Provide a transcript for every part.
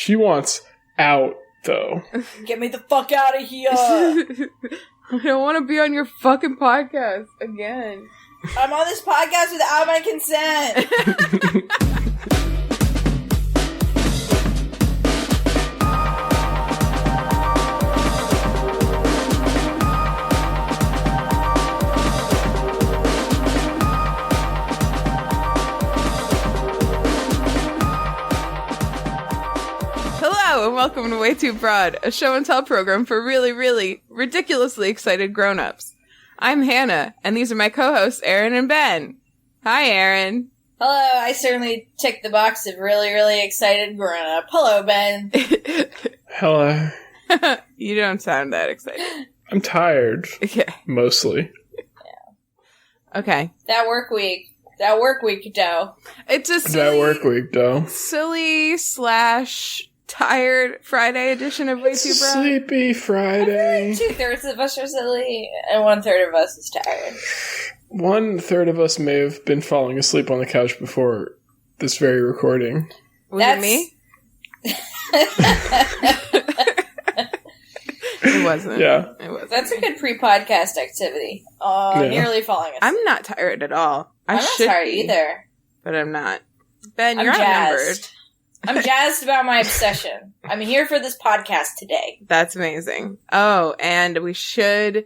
She wants out, though. Get me the fuck out of here! I don't want to be on your fucking podcast again. I'm on this podcast without my consent! Hello and welcome to WayTooBroad, a show and tell program for really, really ridiculously excited grown-ups. I'm Hannah, and these are my co-hosts, Erin and Ben. Hi, Erin. Hello, I certainly ticked the box of really, really excited grown-up. Hello, Ben. Hello. You don't sound that excited. I'm tired. Okay. Mostly. Yeah. Okay. That work week, though. It's a That work week, though. silly / tired Friday edition of WayTooBroad. Sleepy Friday. 2/3 of us are silly, and 1/3 of us is tired. 1/3 of us may have been falling asleep on the couch before this very recording. Was it me? It wasn't. Yeah. It wasn't. That's a good pre-podcast activity. Oh, nearly falling asleep. I'm not tired at all. I'm not tired either. But I'm not. Ben, I'm you're outnumbered. jazzed. I'm jazzed about my obsession. I'm here for this podcast today. That's amazing. Oh, and we should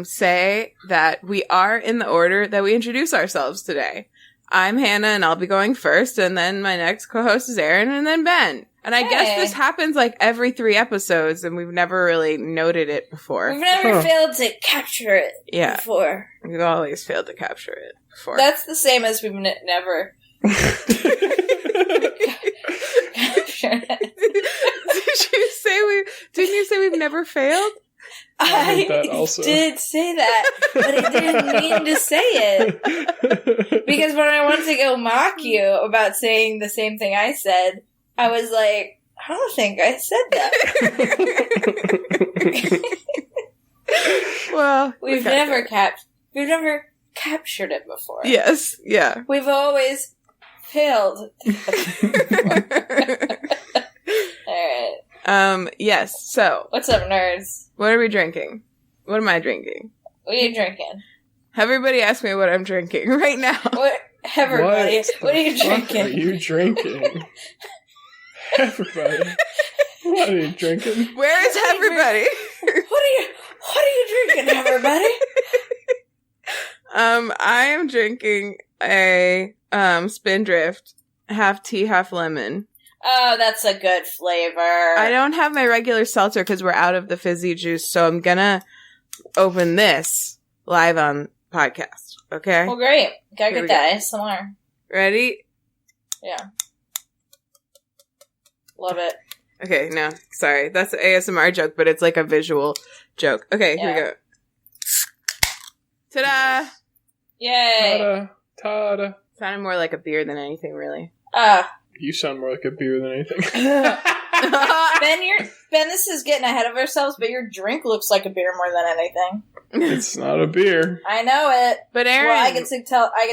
say that we are in the order that we introduce ourselves today. I'm Hannah, and I'll be going first, and then my next co-host is Erin, and then Ben. And I guess this happens like every 3 episodes, and we've never really noted it before. We've never failed to capture it before. We've always failed to capture it before. That's the same as we've never... Didn't you say we've never failed? I did say that, but I didn't mean to say it. Because when I wanted to go mock you about saying the same thing I said, I was like, I don't think I said that. Well, we've never captured it before. Yes, yeah. We've always failed. Alright. Yes, so. What's up, nerds? What are we drinking? What am I drinking? What are you drinking? Everybody ask me what I'm drinking right now. What? Everybody. What are you drinking? What are you drinking? Everybody. What are you drinking? Where is everybody? What are you drinking, everybody? I am drinking a Spindrift, half tea, half lemon. Oh, that's a good flavor. I don't have my regular seltzer because we're out of the fizzy juice, so I'm gonna open this live on podcast. Okay? Well, great. Gotta get that ASMR. Ready? Yeah. Love it. Okay, no, sorry. That's an ASMR joke, but it's like a visual joke. Okay, Here we go. Ta-da! Yay! Ta-da! Sounded more like a beer than anything, really. You sound more like a beer than anything. Ben, this is getting ahead of ourselves, but your drink looks like a beer more than anything. It's not a beer. I know it. But Erin, well, I get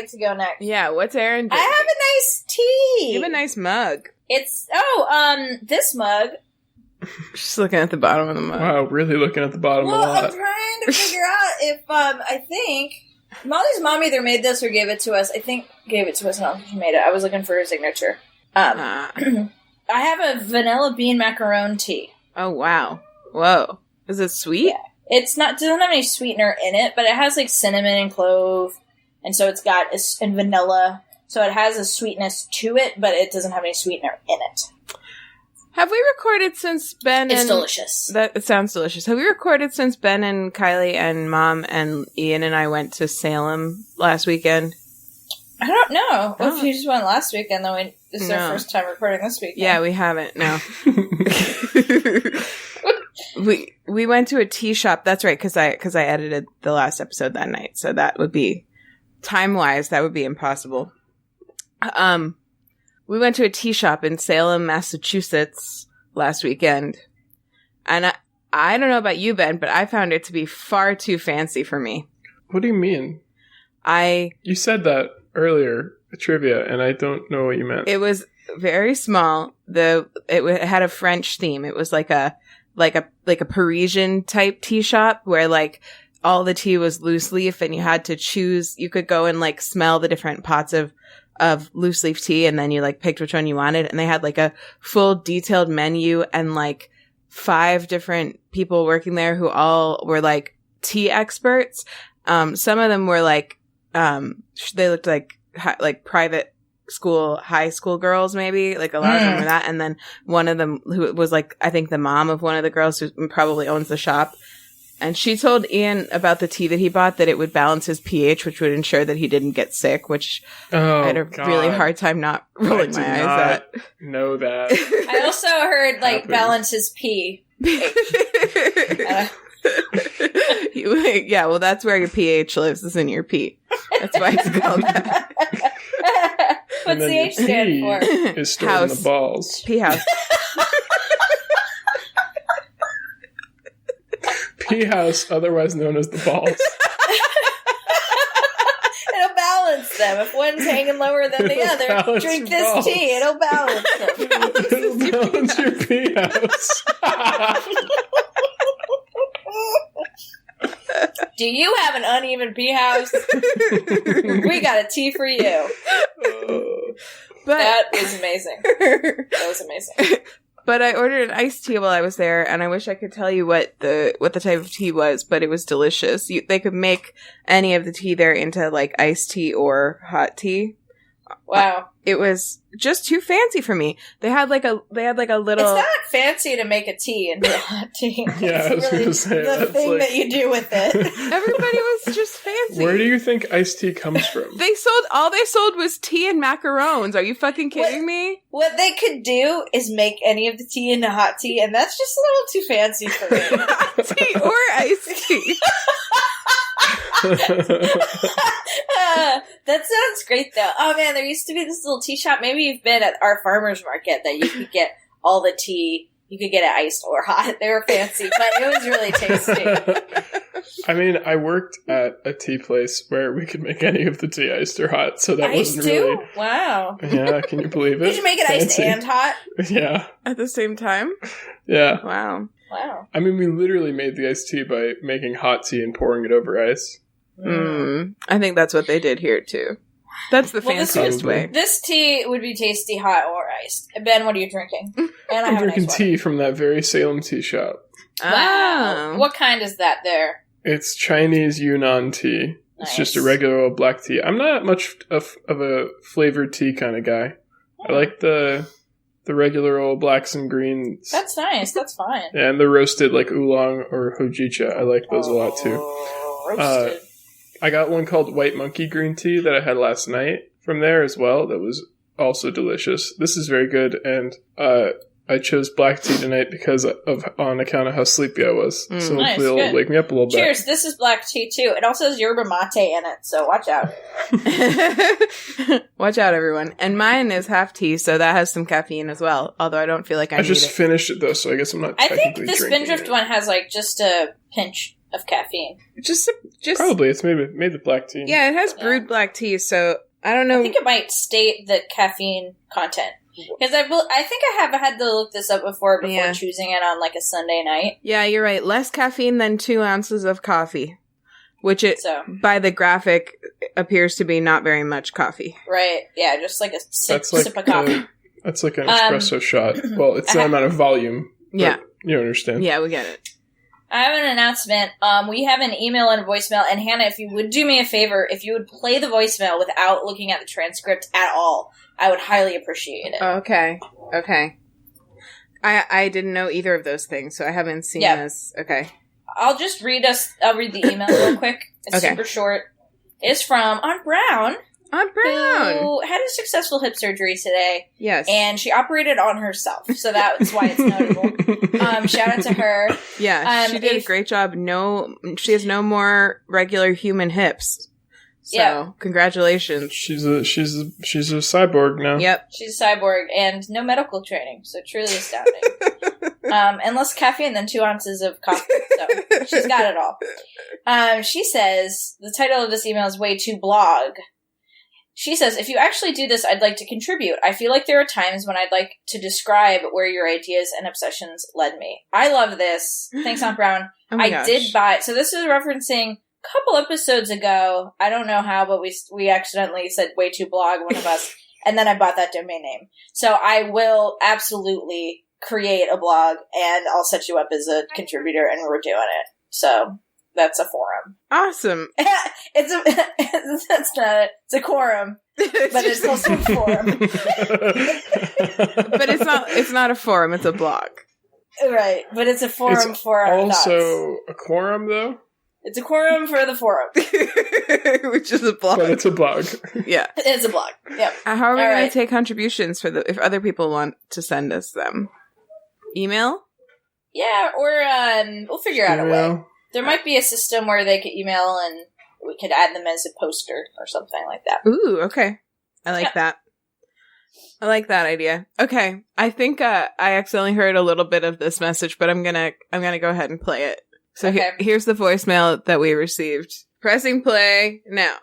to go next. Yeah, what's Erin doing? I have a nice tea. You have a nice mug. It's this mug. She's looking at the bottom of the mug. Wow, really looking at the bottom a lot. I'm trying to figure out if I think Molly's mom either made this or gave it to us. I think gave it to us and she made it. I was looking for her signature. I have a vanilla bean macaron tea. Oh, wow. Whoa. Is it sweet? Yeah. It doesn't have any sweetener in it, but it has like cinnamon and clove, and so it's got and vanilla, so it has a sweetness to it, but it doesn't have any sweetener in it. Have we recorded since Ben It's delicious. It sounds delicious. Have we recorded since Ben and Kylie and Mom and Ian and I went to Salem last weekend? I don't know. Well, if you just went last weekend, then this is our first time recording this weekend. Yeah, we haven't. No. we went to a tea shop. That's right, because I edited the last episode that night, so that would be time-wise that would be impossible. We went to a tea shop in Salem, Massachusetts last weekend, and I don't know about you, Ben, but I found it to be far too fancy for me. What do you mean? You said that earlier, trivia, and I don't know what you meant. It was very small. It had a French theme. It was like a Parisian type tea shop where like all the tea was loose leaf, and you had to choose. You could go and like smell the different pots of loose leaf tea, and then you like picked which one you wanted. And they had like a full detailed menu and like 5 different people working there who all were like tea experts. Some of them were like, they looked like private school, high school girls, maybe. Like a lot of them were that. And then one of them who was like, I think the mom of one of the girls who probably owns the shop. And she told Ian about the tea that he bought that it would balance his pH, which would ensure that he didn't get sick, which I had a really hard time not rolling my eyes at. Know that. I also heard like balance his pee. Yeah, well, that's where your pH lives, is in your pee. That's why it's called that. What's the H stand for? Is stored in the balls. Pee house. Pee house, otherwise known as the balls. It'll balance them. If one's hanging lower than the other, drink this balls. tea. It'll balance them. It'll balance your pee house. Do you have an uneven pee house? We got a tea for you. But that was amazing. That was amazing. But I ordered an iced tea while I was there, and I wish I could tell you what the type of tea was, but it was delicious. They could make any of the tea there into like iced tea or hot tea. Wow. It was just too fancy for me. They had like a little. It's not fancy to make a tea into a hot tea. Yeah, I was really gonna say the thing like... that you do with it. Everybody was just fancy. Where do you think iced tea comes from? They sold was tea and macarons. Are you fucking kidding me? What they could do is make any of the tea into hot tea, and that's just a little too fancy for me. Hot tea or iced tea. That sounds great though. Oh man, there used to be this little tea shop. Maybe you've been at our farmer's market that you could get all the tea. You could get it iced or hot. They were fancy, but it was really tasty. I mean, I worked at a tea place where we could make any of the tea iced or hot, so that iced wasn't really... Wow. Yeah, can you believe it? Did you make it fancy. Iced and hot? Yeah. At the same time? Yeah. Wow. I mean, we literally made the iced tea by making hot tea and pouring it over ice. I think that's what they did here too. That's the fanciest way. This tea would be tasty hot or iced. Ben, what are you drinking? And I'm drinking tea from that very Salem tea shop. Wow. What kind is that there? It's Chinese Yunnan tea. It's just a regular old black tea. I'm not much of a flavored tea kind of guy. I like the regular old blacks and greens. That's nice. That's fine. Yeah, and the roasted like oolong or hojicha. I like those a lot too. Roasted. I got one called White Monkey Green Tea that I had last night from there as well. That was also delicious. This is very good, and I chose black tea tonight because on account of how sleepy I was. So nice, hopefully it'll wake me up a little bit. Cheers. This is black tea too. It also has yerba mate in it, so watch out. Watch out, everyone. And mine is half tea, so that has some caffeine as well. Although I don't feel like I need just it. finished it though, so I guess I'm not. I think technically this drinking Spindrift one has like just a pinch of caffeine. Just probably it's made the black tea. Yeah, it has brewed black tea, so I don't know. I think it might state the caffeine content. Because I think I have had to look this up before choosing it on like a Sunday night. Yeah, you're right. Less caffeine than 2 ounces of coffee, which by the graphic appears to be not very much coffee. Right. Yeah, just like a sip of coffee. That's like an espresso shot. Well, it's the amount of volume. Yeah. You understand. Yeah, we get it. I have an announcement. We have an email and a voicemail, and Hannah, if you would do me a favor, if you would play the voicemail without looking at the transcript at all, I would highly appreciate it. Okay. I didn't know either of those things, so I haven't seen this. Okay. I'll read the email real quick. It's super short. It's from Aunt Brown. Who had a successful hip surgery today. Yes. And she operated on herself, so that's why it's notable. Shout out to her. Yeah, she did a great job. She has no more regular human hips. So, congratulations. She's a cyborg now. Yep. She's a cyborg and no medical training, so truly astounding. And less caffeine than 2 ounces of coffee, so she's got it all. She says, the title of this email is WayTooBroad. She says, if you actually do this, I'd like to contribute. I feel like there are times when I'd like to describe where your ideas and obsessions led me. I love this. Thanks, Aunt Brown. Oh my gosh. Did buy... So this is referencing a couple episodes ago. I don't know how, but we accidentally said WayTooBlog, one of us, and then I bought that domain name. So I will absolutely create a blog, and I'll set you up as a contributor, and we're doing it. So... That's a forum. Awesome. It's a quorum, but it's also a forum. But it's not a forum, it's a blog. Right, but it's a forum it's for our thoughts. Also a quorum, though? It's a quorum for the forum. Which is a blog. But it's a blog. Yeah. It's a blog, yep. How are we going to take contributions if other people want to send us them? Email? Yeah, or we'll figure out a way. There might be a system where they could email and we could add them as a poster or something like that. Ooh, okay. I like that. I like that idea. Okay. I think I accidentally heard a little bit of this message, but I'm gonna go ahead and play it. So here's the voicemail that we received. Pressing play now.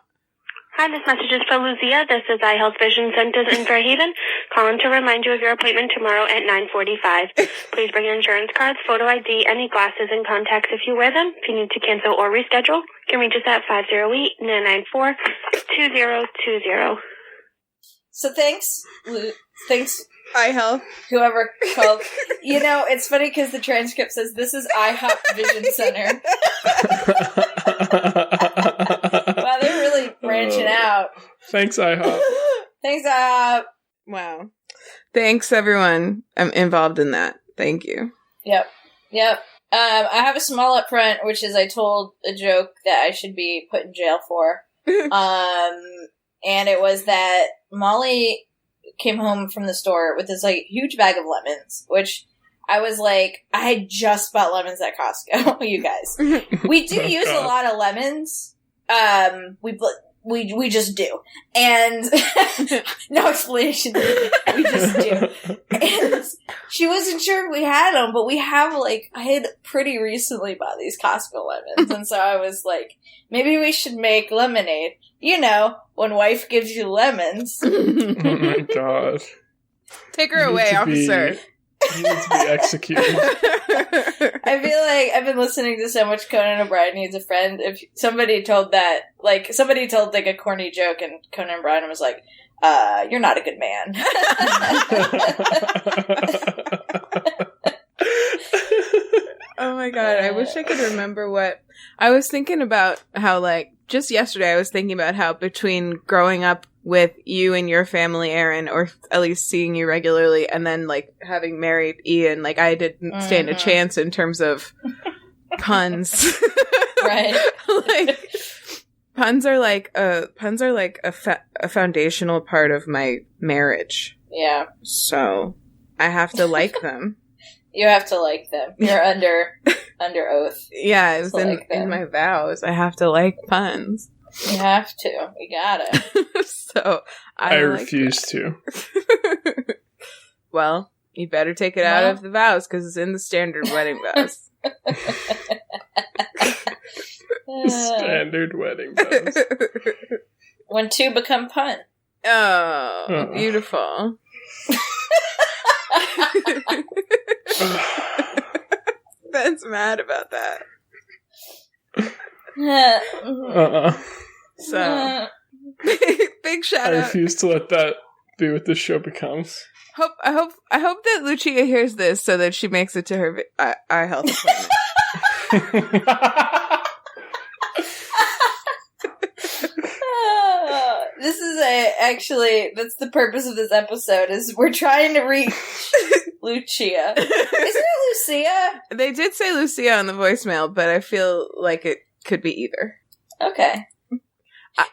Hi, this message is for Lucia. This is Eye Health Vision Centers in Fairhaven. Calling to remind you of your appointment tomorrow at 9:45. Please bring your insurance cards, photo ID, any glasses, and contacts if you wear them. If you need to cancel or reschedule, you can reach us at 508-994-2020. So thanks. Thanks, Eye Health. whoever called. It's funny because the transcript says, this is IHOP Vision Center. Wow, they're really branching out. Thanks, IHOP. Thanks, IHOP. Wow. Thanks, everyone. I'm involved in that. Thank you. Yep. I have a small up front, which is I told a joke that I should be put in jail for. And it was that Molly came home from the store with this huge bag of lemons, which I was like, I had just bought lemons at Costco. You guys, we do use a lot of lemons. We just do, and no explanation. We just do. And she wasn't sure we had them, but we have I had pretty recently bought these Costco lemons, and so I was like, maybe we should make lemonade. When wife gives you lemons. Oh my god! Take her away, officer. He needs to be executed. I feel like I've been listening to so much Conan O'Brien Needs a Friend. If somebody told somebody told a corny joke and Conan O'Brien was like, you're not a good man. Oh my god, I wish I could remember what... I was thinking about how, just yesterday I was thinking about how between growing up with you and your family, Erin, or at least seeing you regularly, and then, having married Ian, I didn't stand a chance in terms of puns. Right. Puns are a foundational part of my marriage. Yeah. So, I have to like them. You have to like them. You're under oath. Yeah, it was in my vows. I have to like puns. You have to. You gotta. So I refuse to. Well, you better take it out of the vows because it's in the standard wedding vows. Standard wedding vows. When two become pun. Oh, beautiful. Ben's mad about that. So, big shout out. I refuse to let that be what this show becomes. I hope that Lucia hears this so that she makes it to her eye health appointment. This is that's the purpose of this episode, is we're trying to reach Lucia. Isn't it Lucia? They did say Lucia on the voicemail, but I feel like it could be either. Okay.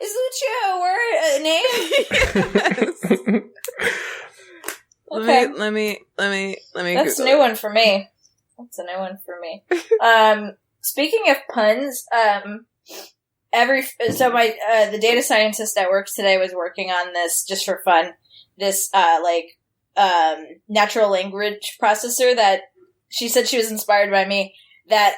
Is Lucia a name? Yes. Okay. Let me. That's Google a new one for me. Speaking of puns, the data scientist that works today was working on this just for fun. This natural language processor that she said she was inspired by me. That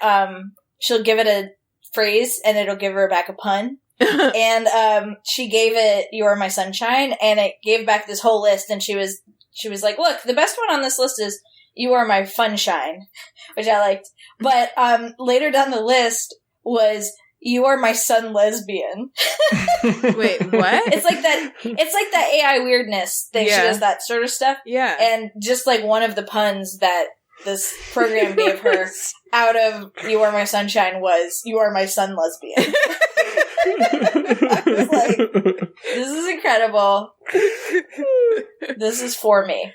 she'll give it a phrase and it'll give her back a pun. And she gave it "You Are My Sunshine," and it gave back this whole list. And she was like, "Look, the best one on this list is You Are My Funshine," which I liked. But later down the list was "You Are My Sun Lesbian." Wait, what? It's like that AI weirdness thing. She does that sort of stuff. Yeah. And just like one of the puns that this program gave her out of "You Are My Sunshine" was "You Are My Sun Lesbian." I was like, this is incredible. This is for me.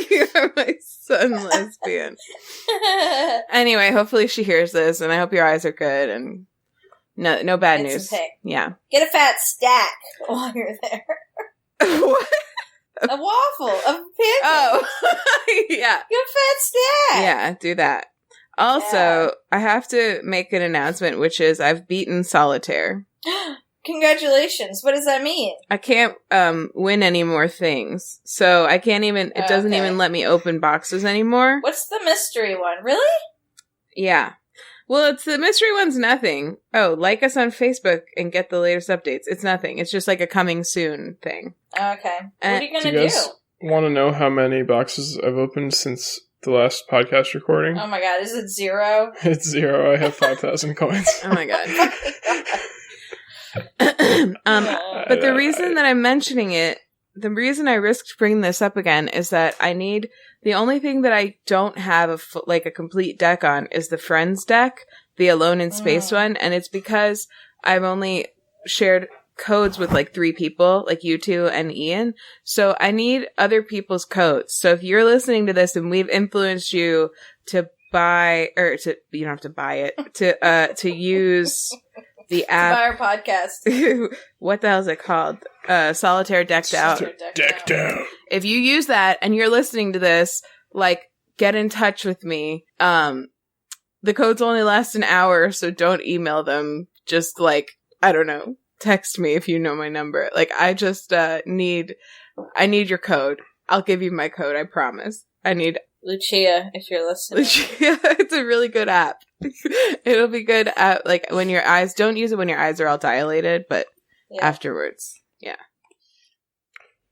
You are my son, lesbian. Anyway, hopefully she hears this, and I hope your eyes are good, and no bad news. Yeah. Get a fat stack while you're there. What? A waffle, a pancake. Oh, yeah. Get a fat stack. Yeah, do that. Also, I have to make an announcement, which is I've beaten solitaire. Congratulations. What does that mean? I can't win any more things. So I can't even, it doesn't even let me open boxes anymore. What's the mystery one? Really? Yeah. Well, it's the mystery one's nothing. Oh, like us on Facebook and get the latest updates. It's nothing. It's just like a coming soon thing. Okay. What are you going to do? Do you guys want to know how many boxes I've opened since the last podcast recording? Oh my god, is it 0? It's 0. I have 5,000 coins. Oh my god. But the reason that I'm mentioning it, the reason I risked bringing this up again is that I need, the only thing that I don't have a complete deck on is the Friends deck, the Alone in Space one, and it's because I've only shared codes with like 3 people, like you two and Ian. So I need other people's codes. So if you're listening to this and we've influenced you to buy, or to, you don't have to buy it, to use the app. To buy our podcast. What the hell is it called? Solitaire Decked Out. Decked Out. If you use that and you're listening to this, like, get in touch with me. The codes only last an hour, so don't email them. Just like, I don't know, text me if you know my number. Like, I just need your code. I'll give you my code, I promise. I need Lucia, if you're listening. Lucia, it's a really good app. It'll be good at, like, when your eyes, don't use it when your eyes are all dilated, but afterwards. Yeah.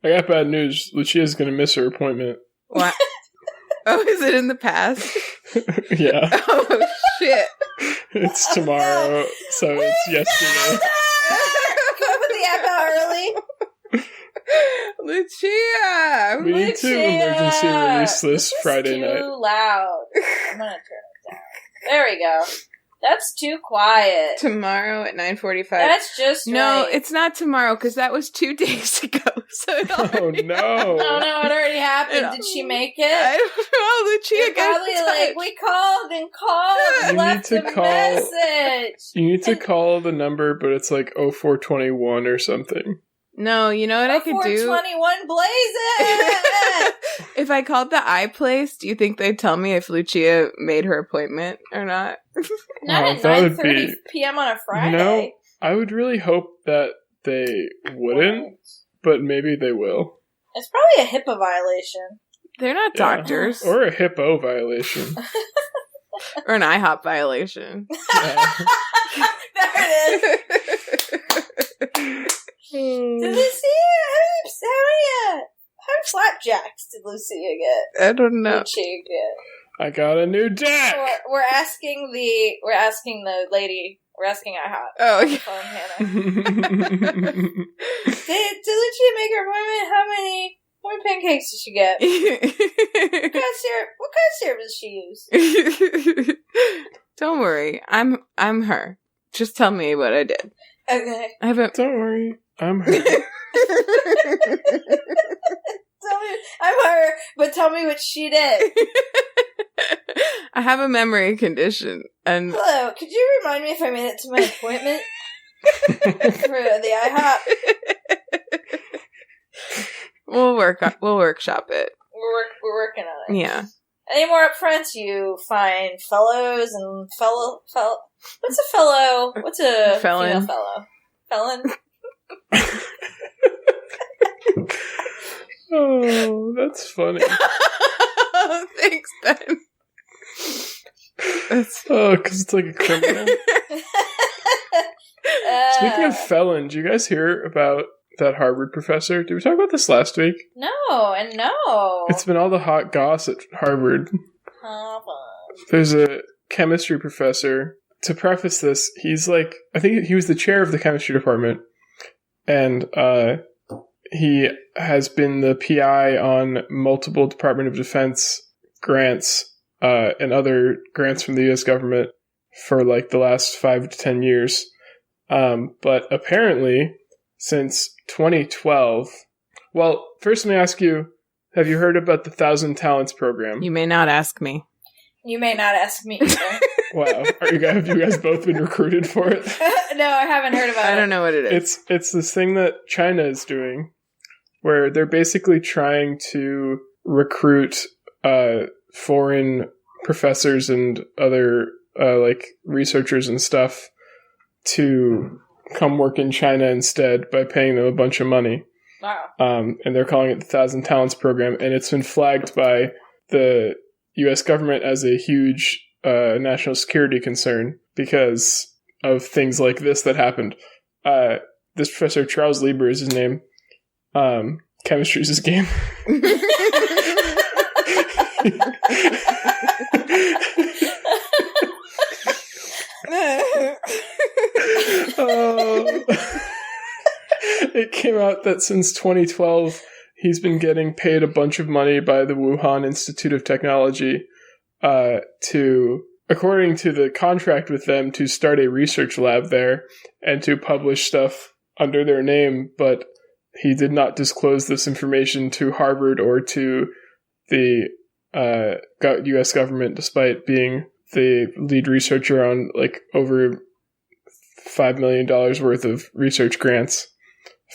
I got bad news. Lucia's going to miss her appointment. What? Oh, is it in the past? Yeah. Oh, shit. It's tomorrow, so it's yesterday. Go put the app out early. Lucia! We need to emergency release this Friday night. It's too loud. I'm going to turn it down. There we go. That's too quiet. Tomorrow at 9:45. That's just No, right. it's not tomorrow, because that was 2 days ago. So it Oh, already no. Oh, no, it already happened. Did she make it? I don't know. Lucia got Probably in touch. like, we called and called and You left need to a call- message. You need to call the number, but it's like 0421 or something. No, you know what I could do? 421 Blaze If I called the iPlace, do you think they'd tell me if Lucia made her appointment or not? Not Oh, at that would 9:30 be- p.m. on a Friday. You know, I would really hope that they wouldn't, but maybe they will. It's probably a HIPAA violation. They're not Yeah. doctors. Or a hippo violation. Or an IHOP violation. Yeah. There it is. Did Lucia? How many flapjacks did Lucia get? I don't know. Lucia get? I got a new deck! We're asking the lady. We're asking IHOP. Oh, On the yeah. phone, Hannah. Did Lucia make her appointment? How many pancakes did she get? What kind of syrup does she use? Don't worry. I'm her. Just tell me what I did. Okay. I haven't. Don't worry, I'm her. Tell me, I'm her, but tell me what she did. I have a memory condition, and Hello, could you remind me if I made it to my appointment for the IHOP? we'll workshop it. We're working on it. Yeah. Any more upfronts, you fine fellows and fellow? What's a fellow? What's a Felon. female fellow? Felon. Oh, that's funny. Thanks, Ben. Oh, because it's like a criminal. Speaking of felon, did you guys hear about that Harvard professor? Did we talk about this last week? No. It's been all the hot goss at Harvard. There's a chemistry professor. To preface this, he's like, I think he was the chair of the chemistry department, and he has been the PI on multiple Department of Defense grants and other grants from the U.S. government for like the last 5 to 10 years. But apparently, since 2012... Well, first let me ask you, have you heard about the 1,000 Talents program? You may not ask me. You may not ask me either. Wow. Have you guys both been recruited for it? No, I haven't heard about it. I don't know what it is. It's this thing that China is doing, where they're basically trying to recruit foreign professors and other like researchers and stuff to come work in China instead by paying them a bunch of money. Wow. And they're calling it the 1,000 Talents program, and it's been flagged by the U.S. government as a huge national security concern because of things like this that happened. This professor, Charles Lieber is his name. Chemistry is his game. It came out that since 2012, he's been getting paid a bunch of money by the Wuhan Institute of Technology to, according to the contract with them, to start a research lab there and to publish stuff under their name, but he did not disclose this information to Harvard or to the U.S. government, despite being the lead researcher on like over $5 million worth of research grants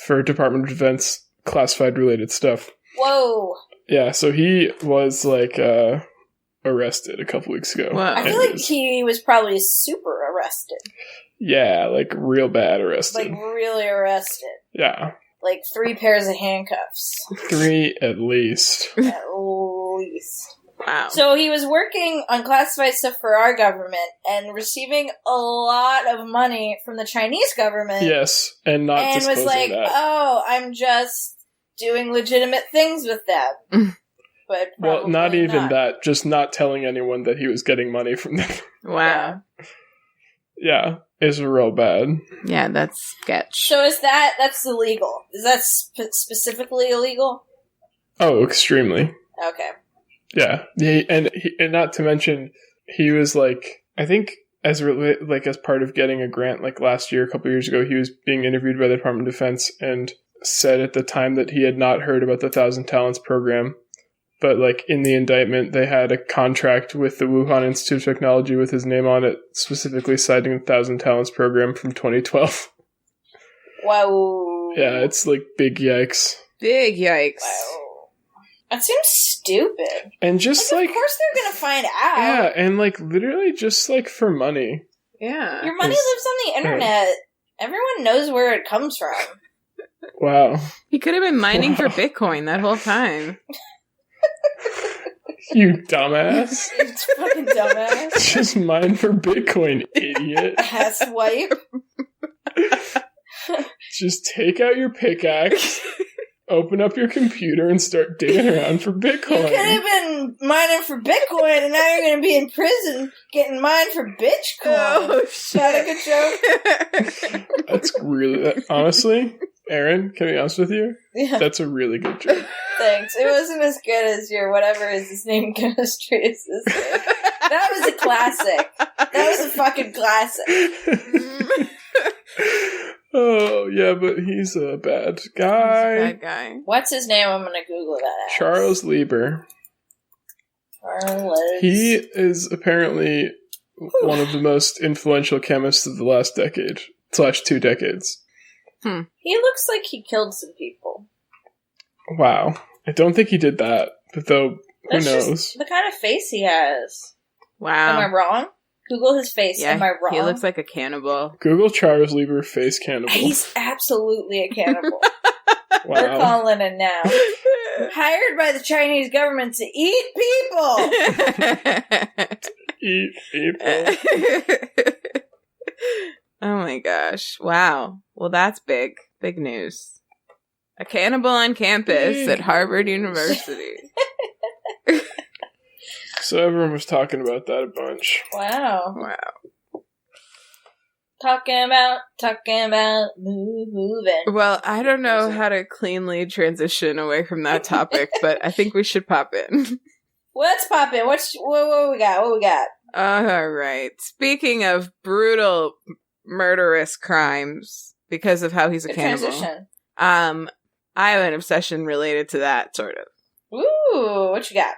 for Department of Defense classified related stuff. Whoa. Yeah, so he was like arrested a couple weeks ago. Wow. I feel like he was probably super arrested. Yeah, like real bad arrested. Like really arrested. Yeah. Like 3 pairs of handcuffs. 3 at least. At least. Wow. So he was working on classified stuff for our government and receiving a lot of money from the Chinese government. Yes, and not and disclosing was like, that. oh, I'm just doing legitimate things with them. But well, not even not. that. Just not telling anyone that he was getting money from them. Wow. Yeah, it's real bad. Yeah, that's sketch. So that's illegal? Is that specifically illegal? Oh, extremely. Okay. Yeah, and not to mention, he was like, I think as part of getting a grant, like last year, a couple years ago, he was being interviewed by the Department of Defense and said at the time that he had not heard about the 1,000 Talents program, but like in the indictment, they had a contract with the Wuhan Institute of Technology with his name on it, specifically citing the 1,000 Talents program from 2012. Wow. Yeah, it's like big yikes. Big yikes. Wow. That seems stupid. And just like... Of course they're gonna find out. Yeah, and like literally just like for money. Yeah. Your money lives on the internet. Everyone knows where it comes from. Wow. He could have been mining for Bitcoin that whole time. You dumbass. It's fucking dumbass. Just mine for Bitcoin, idiot. Asswipe. Just take out your pickaxe, open up your computer, and start digging around for Bitcoin. You could have been mining for Bitcoin, and now you're going to be in prison getting mined for Bitcoin. Oh, shit. Is that a good joke? That's really... Honestly, Erin, can I be honest with you? Yeah. That's a really good joke. Thanks. It wasn't as good as your whatever is his name chemistry assistant. That was a classic. That was a fucking classic. Oh, yeah, but he's a bad guy. Bad guy. What's his name? I'm going to Google that. Charles Lieber. Charles. He is apparently one of the most influential chemists of the last decade / 2 decades. He looks like he killed some people. Wow. I don't think he did that, but though, who knows? Just the kind of face he has. Wow. Am I wrong? Google his face. Yeah, Am I wrong? he looks like a cannibal. Google Charles Lieber face cannibal. He's absolutely a cannibal. Wow. We're calling it now. Hired by the Chinese government to eat people. Eat people. Oh my gosh. Wow. Well, that's big. Big news. A cannibal on campus at Harvard University. So everyone was talking about that a bunch. Wow. Talking about moving. Well, I don't know how to cleanly transition away from that topic, but I think we should pop in. Let's pop in. What we got? What we got? All right. Speaking of brutal, murderous crimes, because of how he's a Good cannibal. transition. I have an obsession related to that, sort of. Ooh, what you got?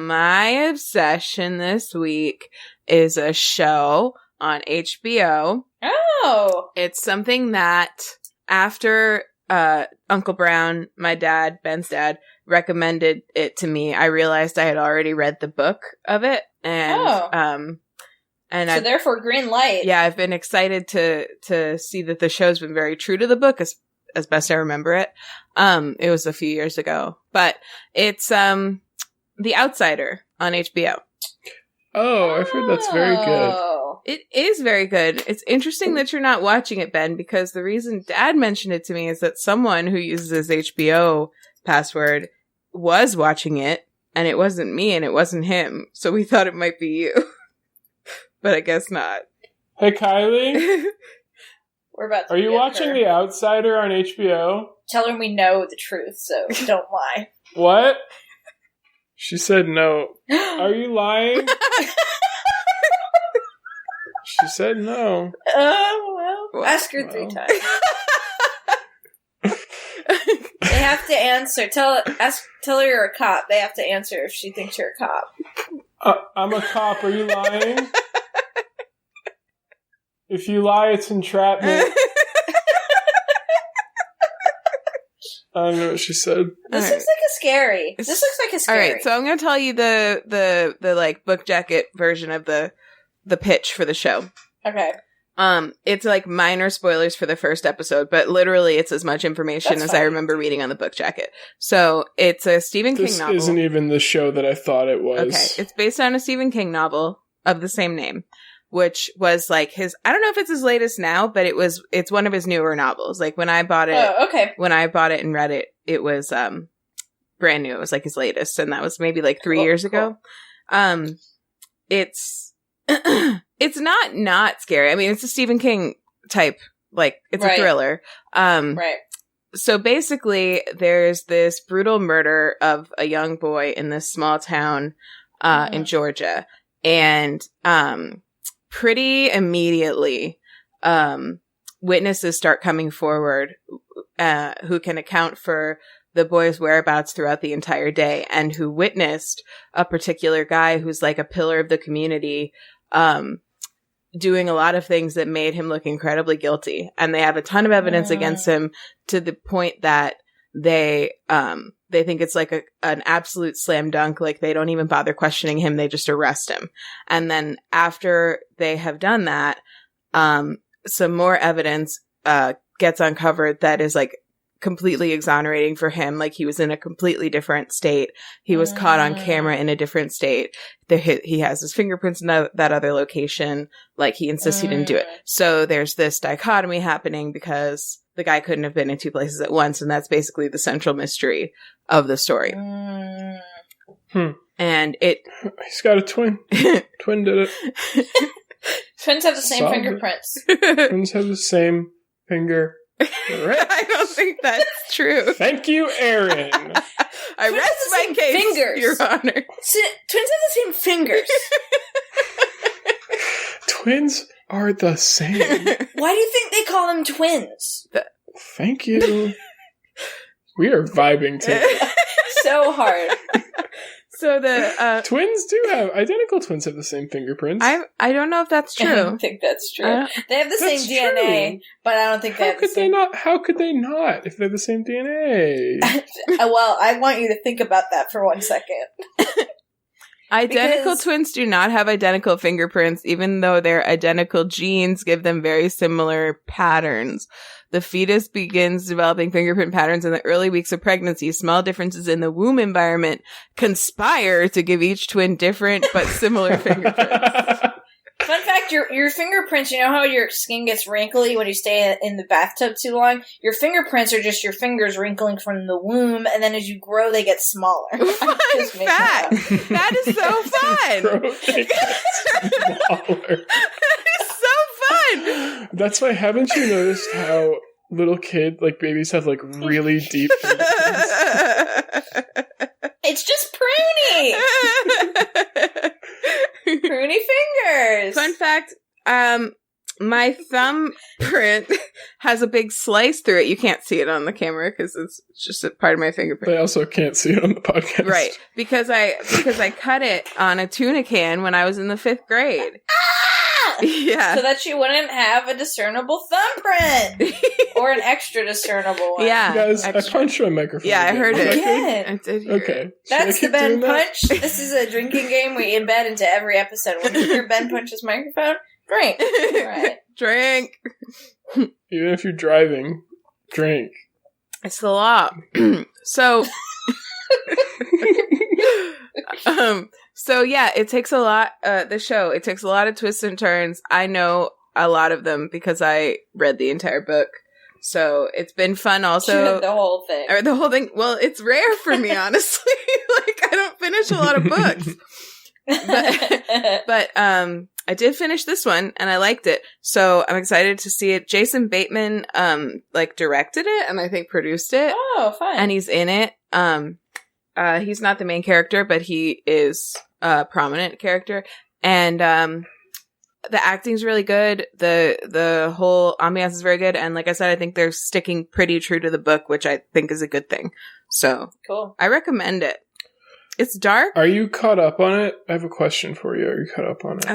My obsession this week is a show on HBO. Oh! It's something that after Uncle Brown, my dad, Ben's dad, recommended it to me, I realized I had already read the book of it. And so therefore green light. Yeah, I've been excited to see that the show's been very true to the book as best I remember it. It was a few years ago. But it's The Outsider on HBO. Oh, I've heard that's very good. It is very good. It's interesting that you're not watching it, Ben, because the reason Dad mentioned it to me is that someone who uses his HBO password was watching it, and it wasn't me and it wasn't him. So we thought it might be you. But I guess not. Hey, Kylie. We're about to Are you watching The Outsider on HBO? Tell her we know the truth, so don't lie. What? She said no. Are you lying? She said no. Oh, well. Ask her 3 times. They have to answer. Tell her you're a cop. They have to answer if she thinks you're a cop. I'm a cop. Are you lying? If you lie, it's entrapment. I don't know what she said. This looks like a scary. All right, so I'm going to tell you the like book jacket version of the pitch for the show. Okay. It's like minor spoilers for the first episode, but literally it's as much information as I remember reading on the book jacket. So it's a Stephen King novel. This isn't even the show that I thought it was. Okay. It's based on a Stephen King novel of the same name, which was like I don't know if it's his latest now, but it's one of his newer novels. Like when I bought it, when I bought it and read it, it was, brand new. It was like his latest. And that was maybe like 3 years ago. It's not scary. I mean, it's a Stephen King type, like, it's a thriller. Right. So basically, there's this brutal murder of a young boy in this small town, in Georgia. And, pretty immediately, witnesses start coming forward, who can account for the boy's whereabouts throughout the entire day and who witnessed a particular guy who's like a pillar of the community, doing a lot of things that made him look incredibly guilty. And they have a ton of evidence against him to the point that they think it's like an absolute slam dunk. Like they don't even bother questioning him. They just arrest him. And then after they have done that, some more evidence, gets uncovered that is like completely exonerating for him. Like he was in a completely different state. He was caught on camera in a different state. He has his fingerprints in that other location. Like he insists he didn't do it. So there's this dichotomy happening because the guy couldn't have been in 2 places at once. And that's basically the central mystery of the story. And he's got a twin. Twin did it. Twins have the same fingerprints. Twins have the same finger. I don't think that's true. Thank you, Erin. I rest my case, fingers. Your Honor. Twins have the same fingers. Twins are the same. Why do you think they call them twins? Thank you. We are vibing today. So hard. So the twins do have identical twins have the same fingerprints. I don't know if that's true. I don't think that's true. They have the same DNA, but I don't think How could they not? How could they not if they're the same DNA? Well, I want you to think about that for 1 second. Identical twins do not have identical fingerprints, even though their identical genes give them very similar patterns. The fetus begins developing fingerprint patterns in the early weeks of pregnancy. Small differences in the womb environment conspire to give each twin different but similar fingerprints. Fun fact, your fingerprints, you know how your skin gets wrinkly when you stay in the bathtub too long? Your fingerprints are just your fingers wrinkling from the womb, and then as you grow, they get smaller. Fun fact! That is so fun! Smaller. It's so fun! That's why, haven't you noticed how little babies have really deep fingerprints? It's just pruny! Pruny fingers! Fun fact, my thumbprint has a big slice through it. You can't see it on the camera because it's just a part of my fingerprint. They also can't see it on the podcast. Right. Because I cut it on a tuna can when I was in the 5th grade. Yeah. So that you wouldn't have a discernible thumbprint. Or an extra discernible one. Yeah. Guys, I punched my microphone. Yeah, I heard it. Again. I did hear Okay. it. That's the Ben Punch. This is a drinking game we embed into every episode. When you hear Ben punch his microphone, drink. Right. Drink. Even if you're driving, drink. It's the law. So... So yeah, it takes a lot, it takes a lot of twists and turns. I know a lot of them because I read the entire book. So it's been fun also. The whole thing. Or the whole thing. Well, it's rare for me, honestly. I don't finish a lot of books. But I did finish this one and I liked it. So I'm excited to see it. Jason Bateman, directed it and I think produced it. Oh, fun. And he's in it. He's not the main character, but he is a prominent character. And, the acting's really good. The whole ambiance is very good. And like I said, I think they're sticking pretty true to the book, which I think is a good thing. So cool. I recommend it. It's dark. Are you caught up on it? I have a question for you. Are you caught up on it?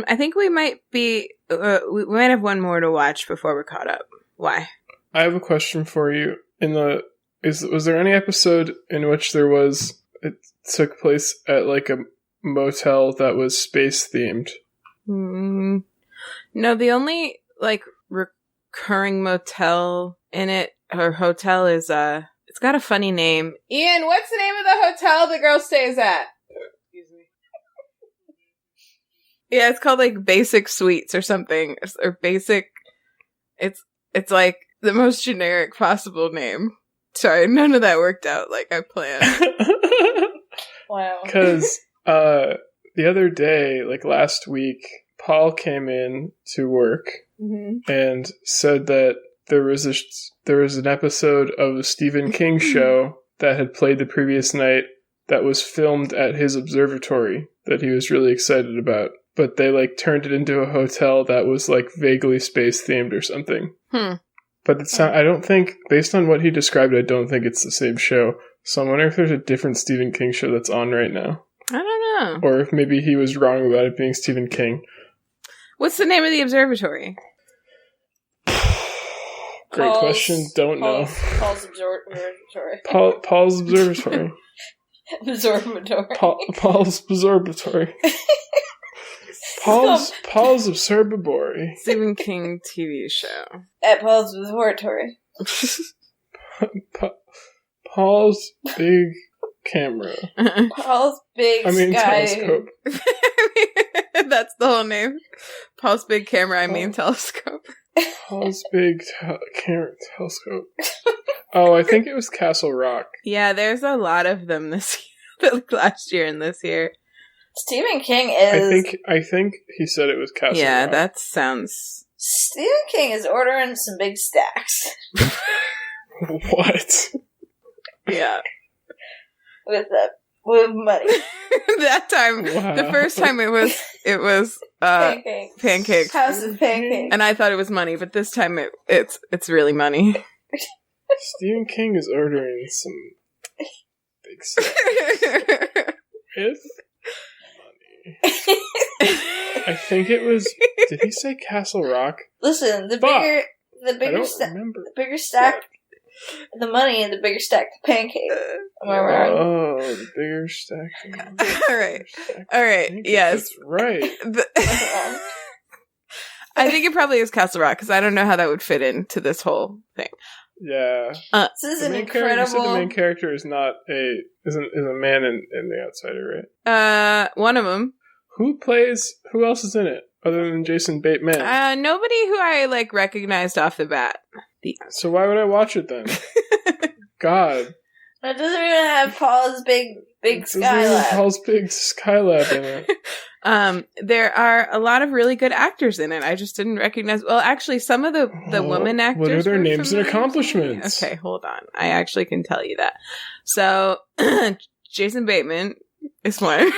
I think we might be, we might have one more to watch before we're caught up. Why? I have a question for you. Was there any episode in which it took place at a motel that was space themed? No, the only recurring motel in it or hotel is it's got a funny name. Ian, what's the name of the hotel the girl stays at? Excuse me. Yeah, it's called Basic Suites or something, or Basic. It's like the most generic possible name. Sorry, none of that worked out like I planned. Wow. Because the other day, last week, Paul came in to work and said that there was an episode of a Stephen King show that had played the previous night that was filmed at his observatory that he was really excited about. But they turned it into a hotel that was vaguely space themed or something. But it's not, I don't think, based on what he described, I don't think it's the same show. So I'm wondering if there's a different Stephen King show that's on right now. I don't know. Or if maybe he was wrong about it being Stephen King. What's the name of the observatory? Great question. Don't know. Paul's Observatory. Paul's Observatory. Observatory. Paul's Observatory. Paul's Observatory. Stephen King TV show. At Paul's Observatory. Paul's big camera. Paul's big sky. Telescope. That's the whole name. Paul's big camera, telescope. Paul's big camera telescope. Oh, I think it was Castle Rock. Yeah, there's a lot of them this year. Last year and this year. Stephen King is... I think he said it was Castle Rock. Yeah, that sounds... Stephen King is ordering some big stacks. What? Yeah. With money. That time, wow. The first time it was pancakes. House of pancakes. And I thought it was money, but this time it's really money. Stephen King is ordering some big stuff. With money. I think it was. Did he say Castle Rock? Listen, the bigger stack. The money and the bigger stack the pancake. Am I right? Oh, the bigger stack. All right. Yes. That's right. I think it probably is Castle Rock because I don't know how that would fit into this whole thing. Yeah. This is an incredible. The main character is not a man in The Outsider, right? One of them. Who else is in it other than Jason Bateman? Nobody who I recognized off the bat. So why would I watch it then? God. It doesn't even have Paul's big Skylab. Paul's big Skylab in it. There are a lot of really good actors in it. I just didn't recognize. Well, actually, some of the women actors. What are their names and familiar. accomplishments? Okay, hold on. I actually can tell you that. So, Jason Bateman is one.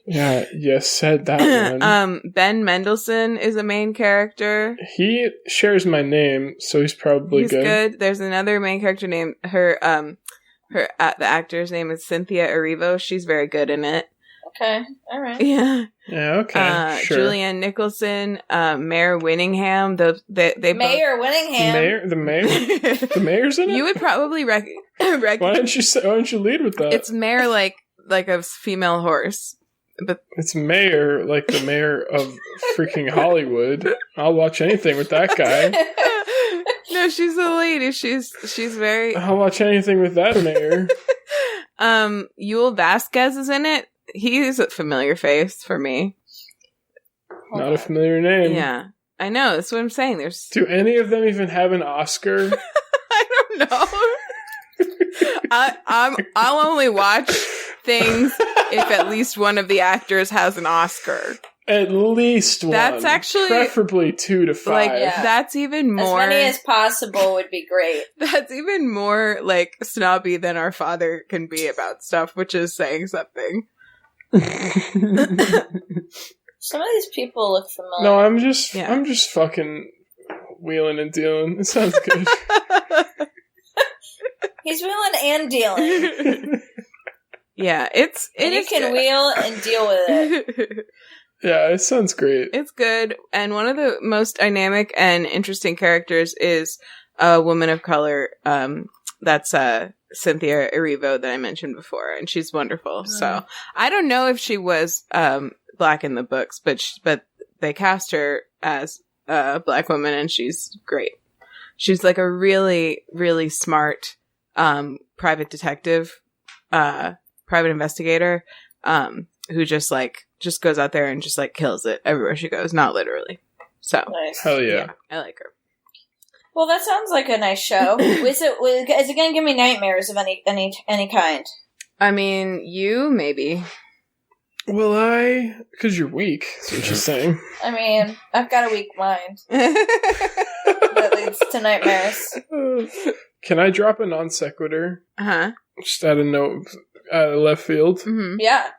Yeah, you said that one. Ben Mendelsohn is a main character. He shares my name, so he's probably He's good. There's another main character named the actor's name is Cynthia Erivo. She's very good in it. Okay, all right. Yeah. Yeah, okay, sure. Julianne Nicholson, Mayor Winningham. Mayor Winningham. The mayor? The mayor's in it? You would probably recognize. Why don't you lead with that? It's Mayor like a female horse. But it's Mayor, like the mayor of freaking Hollywood. I'll watch anything with that guy. No, she's a lady. She's very... I'll watch anything with that mayor. Yul Vasquez is in it. He's a familiar face for me. Not a familiar name. Yeah. I know, that's what I'm saying. Do any of them even have an Oscar? I don't know. I'll only watch things if at least one of the actors has an Oscar. At least one. That's actually preferably 2 to 5. That's even more. As many as possible would be great. That's even more snobby than our father can be about stuff, which is saying something. Some of these people look familiar. No, I'm just fucking wheeling and dealing. It sounds good. He's wheeling and dealing. Yeah, you can wheel and deal with it. Yeah, it sounds great. It's good, and one of the most dynamic and interesting characters is a woman of color. That's Cynthia Erivo that I mentioned before, and she's wonderful. Mm. So I don't know if she was black in the books, but they cast her as a black woman, and she's great. She's like a really, really smart private detective, private investigator, who just goes out there and just kills it everywhere she goes. Not literally. So nice. Hell yeah, I like her. Well, that sounds like a nice show. Is it going to give me nightmares of any kind? I mean, you maybe. Will because you're weak, is what you're saying. I mean, I've got a weak mind. That leads to nightmares. Can I drop a non sequitur? Uh-huh. Just out of left field? Mm-hmm. Yeah.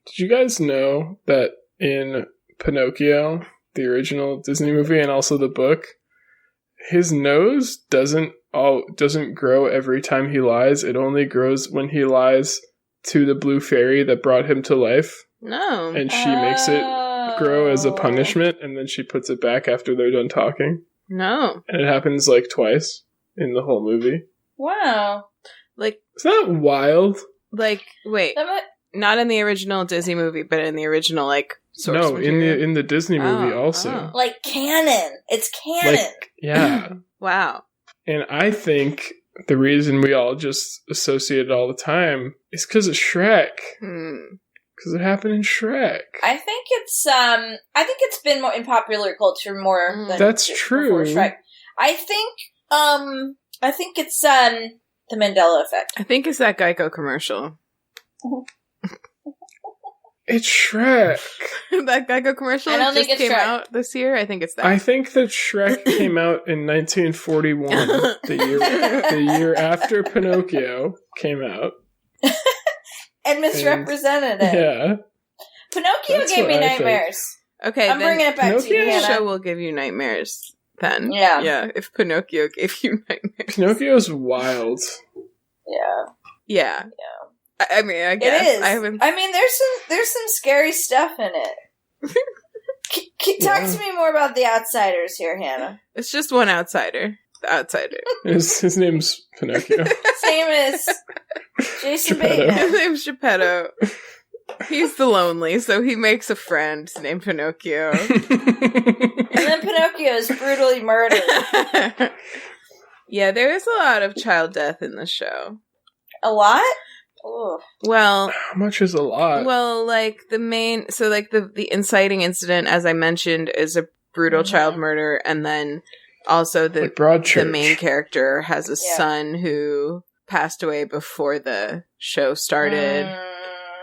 Did you guys know that in Pinocchio, the original Disney movie and also the book, his nose doesn't grow every time he lies. It only grows when he lies to the blue fairy that brought him to life. No. And she makes it grow as a punishment, and then she puts it back after they're done talking. No. And it happens like in the whole movie. Wow. Like, is that wild? Like, wait. Not in the original Disney movie, but in the original, like, source No, material? in the Disney movie also. Oh. Like canon. It's canon. Like, yeah. Wow. And I think the reason we all just associate it all the time is because of Shrek. Because it happened in Shrek. I think it's been more in popular culture more than that's true. Shrek. I think it's the Mandela effect. I think it's that Geico commercial. It's Shrek. That Geico commercial I don't think just it's came Shrek. out this year. I think it's that. I think that Shrek came out in 1941, the year after Pinocchio came out. And misrepresented it. Yeah. Pinocchio That's gave me what I nightmares. Okay, I'm bringing it back to you, The Hannah. show will give you nightmares then. Yeah. Yeah, if Pinocchio gave you nightmares. Pinocchio's wild. Yeah. Yeah. I mean, I guess. It is. I mean, there's some scary stuff in it. Talk to me more about the outsiders here, Hannah. It's just one outsider. The outsider. His name's Pinocchio. Same as Jason Geppetto. Bateman. His name's Geppetto. He's the lonely, so he makes a friend named Pinocchio. And then Pinocchio is brutally murdered. Yeah, there is a lot of child death in the show. A lot? Ooh. Well, how much is a lot? Well, like the inciting incident, as I mentioned, is a brutal child murder, and then also the main character has a son who passed away before the show started.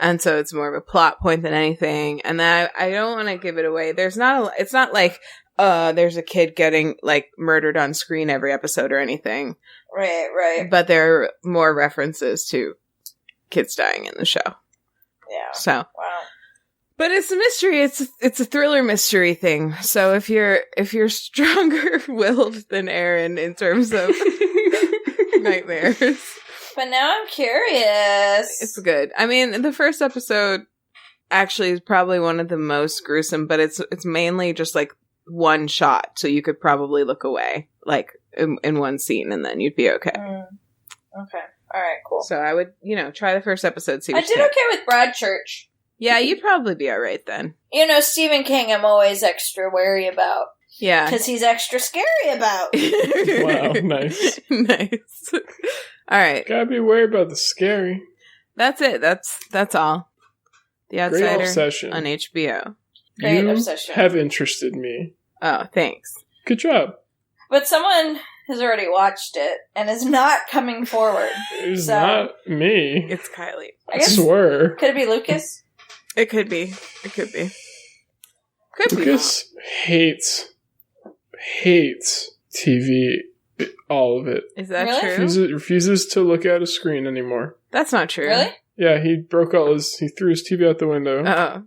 And so it's more of a plot point than anything. And then I don't want to give it away. It's not like there's a kid getting like murdered on screen every episode or anything. Right. But there are more references to kids dying in the show. Yeah. So. Wow. But it's a mystery. It's a thriller mystery thing. So if you're stronger willed than Erin in terms of nightmares. But now I'm curious. It's good. I mean, the first episode actually is probably one of the most gruesome, but it's mainly just like one shot, so you could probably look away, like in one scene, and then you'd be okay. Okay. All right. Cool. So I would, try the first episode. See. I did okay with Broadchurch. Yeah, you'd probably be all right then. Stephen King, I'm always extra wary about. Yeah, because he's extra scary about. Wow, nice. Nice. All right. Gotta be worried about the scary. That's it. That's all. The Outsider on HBO. Great obsession. Have interested me. Oh, thanks. Good job. But someone has already watched it and is not coming forward. It's not me. It's Kylie. I swear. Could it be Lucas? It could be. Lucas hates TV. All of it. Is that really? true? Refuses to look at a screen anymore. That's not true. Really? Yeah, he threw his TV out the window. Oh.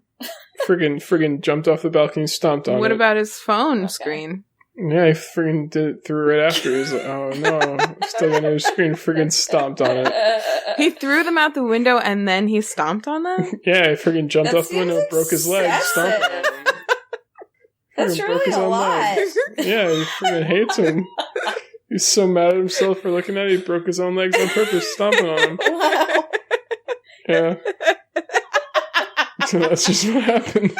Friggin' jumped off the balcony and stomped on it. What about his phone screen? Yeah, he friggin' threw it right after. He was like, oh no, still got another screen, friggin' stomped on it. He threw them out the window and then he stomped on them? Yeah, he friggin' jumped off the window, broke his leg, stomped on them. That's really a lot. Yeah, he friggin' hates him. He's so mad at himself for looking at it, he broke his own legs on purpose, stomping on him. Wow. Yeah. So that's just what happened.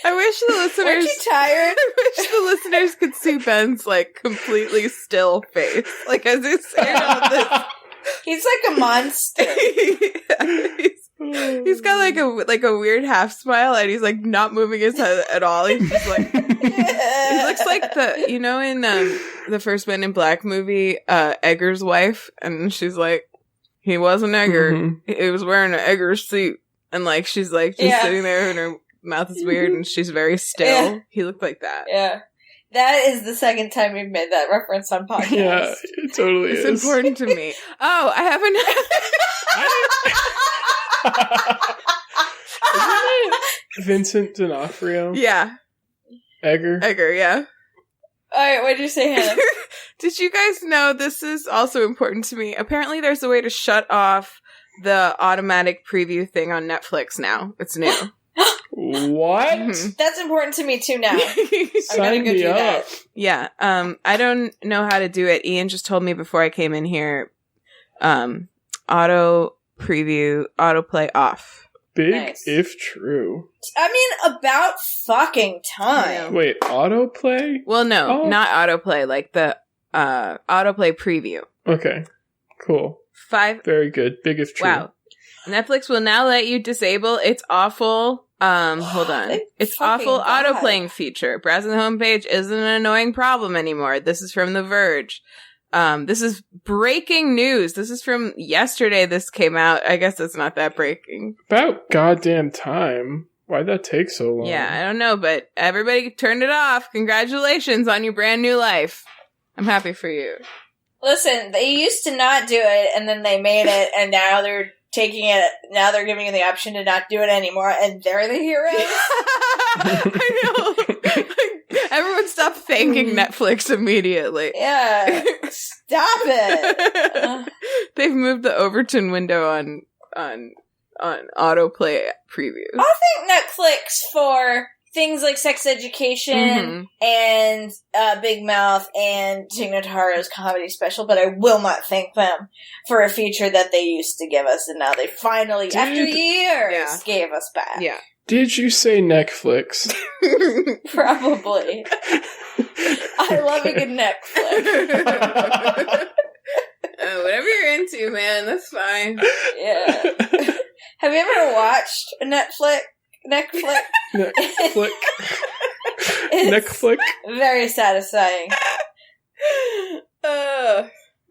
I wish the listeners... Aren't you tired? I wish the listeners could see Ben's, completely still face. As he's saying all this... He's like a monster. He's got, a weird half smile, and he's, not moving his head at all. He's just, He looks like in the first Men in Black movie, Egger's wife, and she's like, he was an Egger. Mm-hmm. He was wearing an Egger suit. And, she's, just sitting there, and her mouth is weird, and she's very still. Yeah. He looked like that. Yeah. That is the second time we've made that reference on podcast. Yeah, it totally is. It's important to me. Oh, I haven't... Isn't it Vincent D'Onofrio? Yeah. Egger, yeah. Alright, what did you say, Hannah? Did you guys know this is also important to me? Apparently there's a way to shut off the automatic preview thing on Netflix now. It's new. What? Mm-hmm. That's important to me too now. I'm gonna go do that. Yeah. I don't know how to do it. Ian just told me before I came in here. Auto preview, autoplay off. Big nice. If true. I mean, about fucking time. Wait, autoplay? Well, no, not autoplay. Like the autoplay preview. Okay, cool. 5. Very good. Big if true. Wow. Netflix will now let you disable its awful. Hold on. It's awful autoplaying feature. Browsing the homepage isn't an annoying problem anymore. This is from The Verge. This is breaking news. This is from yesterday. This came out. I guess it's not that breaking. About goddamn time. Why'd that take so long? Yeah, I don't know, but everybody turned it off. Congratulations on your brand new life. I'm happy for you. Listen, they used to not do it, and then they made it, and now they're taking it. Now they're giving you the option to not do it anymore, and they're the heroes. I know. Everyone stop thanking Netflix immediately. Yeah, stop it. They've moved the Overton window on autoplay previews. I think Netflix for things like Sex Education and Big Mouth and Tig Notaro's comedy special, but I will not thank them for a feature that they used to give us, and now they finally, after years, gave us back. Yeah. Did you say Netflix? Probably. I love a good Netflix. Whatever you're into, man, that's fine. Yeah. Have you ever watched a Netflix? Netflix. Very satisfying.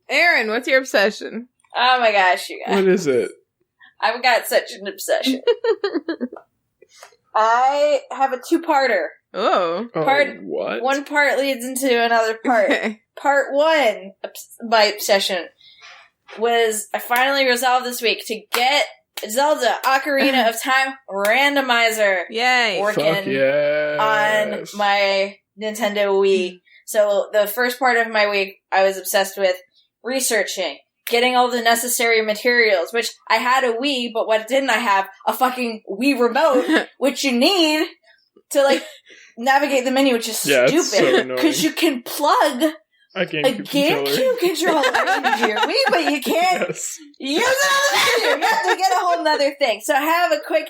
Erin, what's your obsession? Oh my gosh, you guys. What is it? I've got such an obsession. I have a two-parter. Oh. What? One part leads into another part. Okay. Part one, my obsession, was I finally resolved this week to get Zelda Ocarina of Time randomizer. Yay. Fuck Working yes. on my Nintendo Wii. So the first part of my week, I was obsessed with researching, getting all the necessary materials, which I had a Wii, but what didn't I have? A fucking Wii remote, which you need to, like, navigate the menu, which is stupid. Because you can plug a GameCube controller into your Wii, but you can't use it on the menu. You have to get a whole nother thing. So I have a quick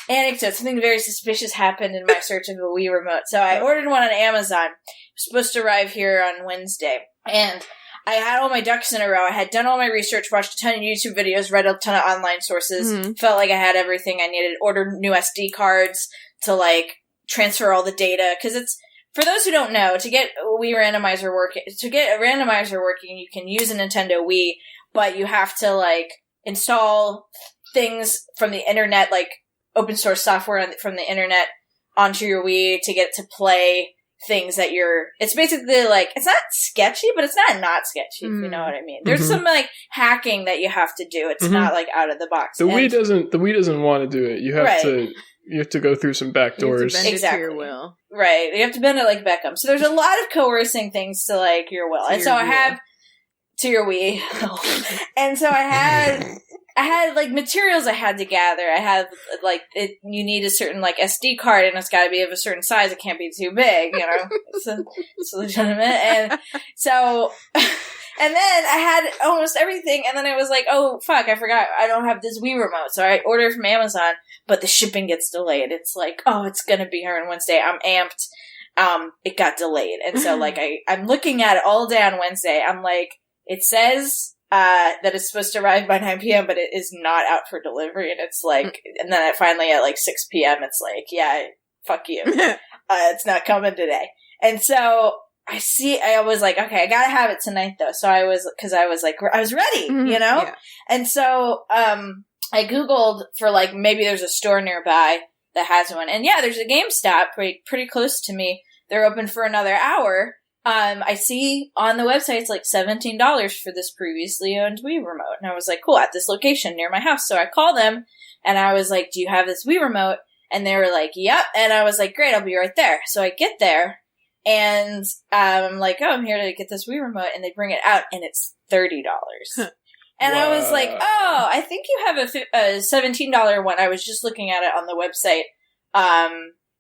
anecdote. Something very suspicious happened in my search of a Wii remote. So I ordered one on Amazon. It was supposed to arrive here on Wednesday. And I had all my ducks in a row. I had done all my research, watched a ton of YouTube videos, read a ton of online sources, felt like I had everything I needed, ordered new SD cards to, like, transfer all the data. Because it's, for those who don't know, to get a randomizer working, you can use a Nintendo Wii, but you have to, like, install things from the internet, like open source software from the internet onto your Wii to get it to play things that it's basically like, it's not sketchy, but it's not sketchy, if you know what I mean. There's some, like, hacking that you have to do. It's not, like, out of the box. The Wii doesn't want to do it. You have to go through some back doors. You have to bend it to your will. Right. You have to bend it like Beckham. So there's a lot of coercing things to, like, your will. And so I have to your Wii. And so I had, like, materials I had to gather. I had, like, you need a certain, like, SD card, and it's gotta be of a certain size. It can't be too big, you know? It's legitimate. And so, and then I had almost everything, and then I was like, oh, fuck, I forgot, I don't have this Wii remote. So I ordered from Amazon, but the shipping gets delayed. It's like, oh, it's gonna be here on Wednesday. I'm amped. It got delayed. And so, like, I'm looking at it all day on Wednesday. I'm like, it says that it's supposed to arrive by 9 p.m., but it is not out for delivery. And it's like, and then finally at like 6 p.m., it's like, yeah, fuck you. It's not coming today. And so I was like, okay, I gotta have it tonight though. So I was ready, you know? Yeah. And so, I Googled for, like, maybe there's a store nearby that has one. And yeah, there's a GameStop pretty close to me. They're open for another hour. I see on the website it's like $17 for this previously owned Wii remote. And I was like, cool, at this location near my house. So I called them and I was like, do you have this Wii remote? And they were like, yep. And I was like, great, I'll be right there. So I get there and I'm like, oh, I'm here to get this Wii remote. And they bring it out and it's $30. And I was like, oh, I think you have a $17 one. I was just looking at it on the website.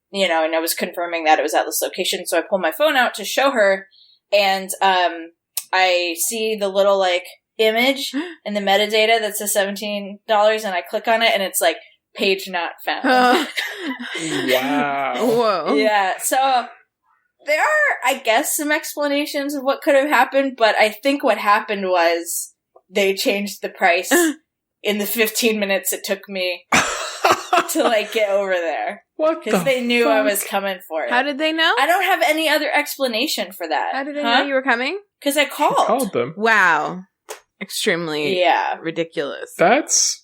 You know, and I was confirming that it was at this location. So I pull my phone out to show her, and I see the little, like, image in the metadata that says $17, and I click on it, and it's like, page not found. Wow. Whoa. Yeah, so there are, I guess, some explanations of what could have happened, but I think what happened was they changed the price in the 15 minutes it took me to, like, get over there. What? Because they knew fuck? I was coming for it. How did they know? I don't have any other explanation for that. How did they know you were coming? Because I called. You called them. Wow. Extremely ridiculous. That's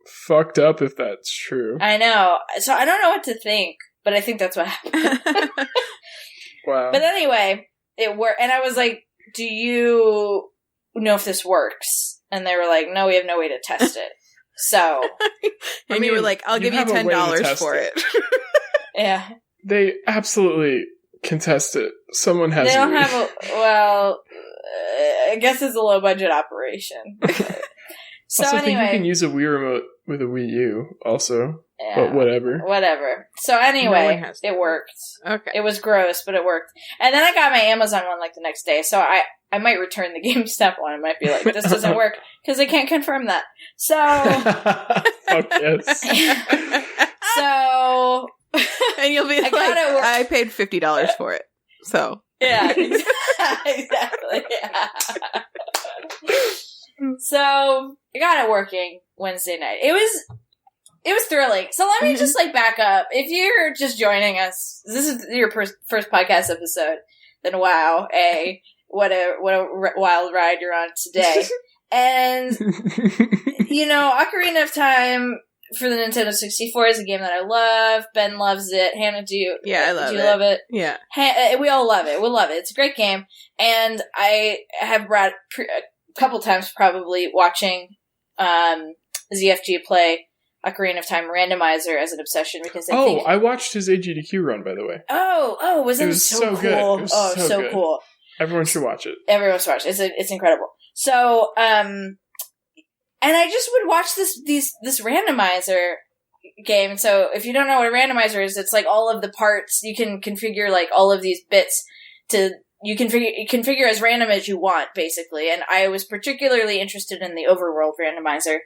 fucked up if that's true. I know. So I don't know what to think, but I think that's what happened. Wow. But anyway, it worked. And I was like, do you know if this works? And they were like, no, we have no way to test it. So. And you were like, I'll give you $10 for it. Yeah. They absolutely can test it. Someone has. They don't have a. Well, I guess it's a low budget operation. So also, anyway, I think you can use a Wii remote with a Wii U also. Yeah, but whatever. So anyway, it worked. Okay. It was gross, but it worked. And then I got my Amazon one like the next day, so I might return the GameStop one. I might be like, this doesn't work, because they can't confirm that. So. Fuck yes. So. And you'll be like, I paid $50 for it. So. Yeah, exactly. Yeah. So I got it working Wednesday night. It was thrilling. So let me just back up. If you're just joining us, this is your first podcast episode. Then wow, what a wild ride you're on today. And Ocarina of Time for the Nintendo 64 is a game that I love. Ben loves it. Hannah, do you? Yeah, I love it. Do you love it? Yeah. We all love it. We love it. It's a great game. And I have brought a couple times probably watching ZFG play Ocarina of Time randomizer as an obsession because I watched his AGDQ run, by the way. Was it so cool? Good. It was so good. Cool. Everyone should watch it. Everyone should watch it. It's incredible. So, and I just would watch this randomizer game. And so if you don't know what a randomizer is, it's all of the parts. You can configure all of these bits you configure as random as you want, basically. And I was particularly interested in the overworld randomizer.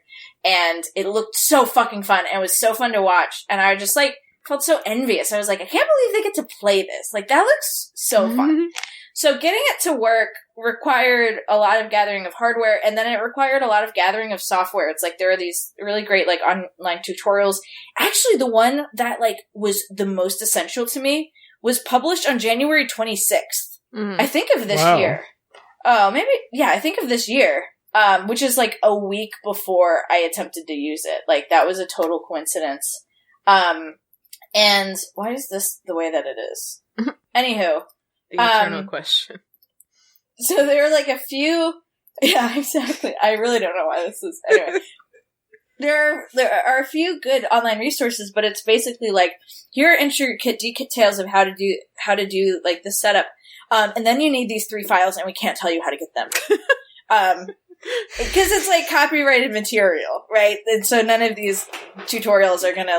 And it looked so fucking fun. And it was so fun to watch. And I just felt so envious. I was like, I can't believe they get to play this. That looks so fun. So getting it to work required a lot of gathering of hardware, and then it required a lot of gathering of software. It's there are these really great online tutorials. Actually, the one that was the most essential to me was published on January 26th. I think of this year. Oh, maybe, yeah, I think of this year. Which is a week before I attempted to use it. That was a total coincidence. And why is this the way that it is? Anywho. The eternal question. So there are a few... Yeah, exactly. I really don't know why this is... Anyway. There are a few good online resources, but it's basically here are intricate details of how to do the setup. And then you need these 3 files, and we can't tell you how to get them. Because it's copyrighted material, right? And so none of these tutorials are gonna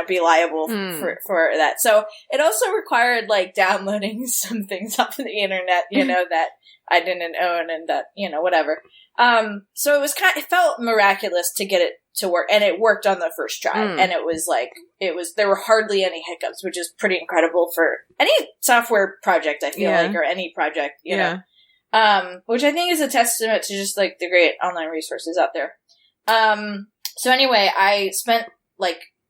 be liable for that. So it also required downloading some things off of the internet, that I didn't own and that, whatever. So it felt miraculous to get it to work, and it worked on the first try. And it was there were hardly any hiccups, which is pretty incredible for any software project, I feel or any project, you know. Which I think is a testament to just the great online resources out there. So anyway, I spent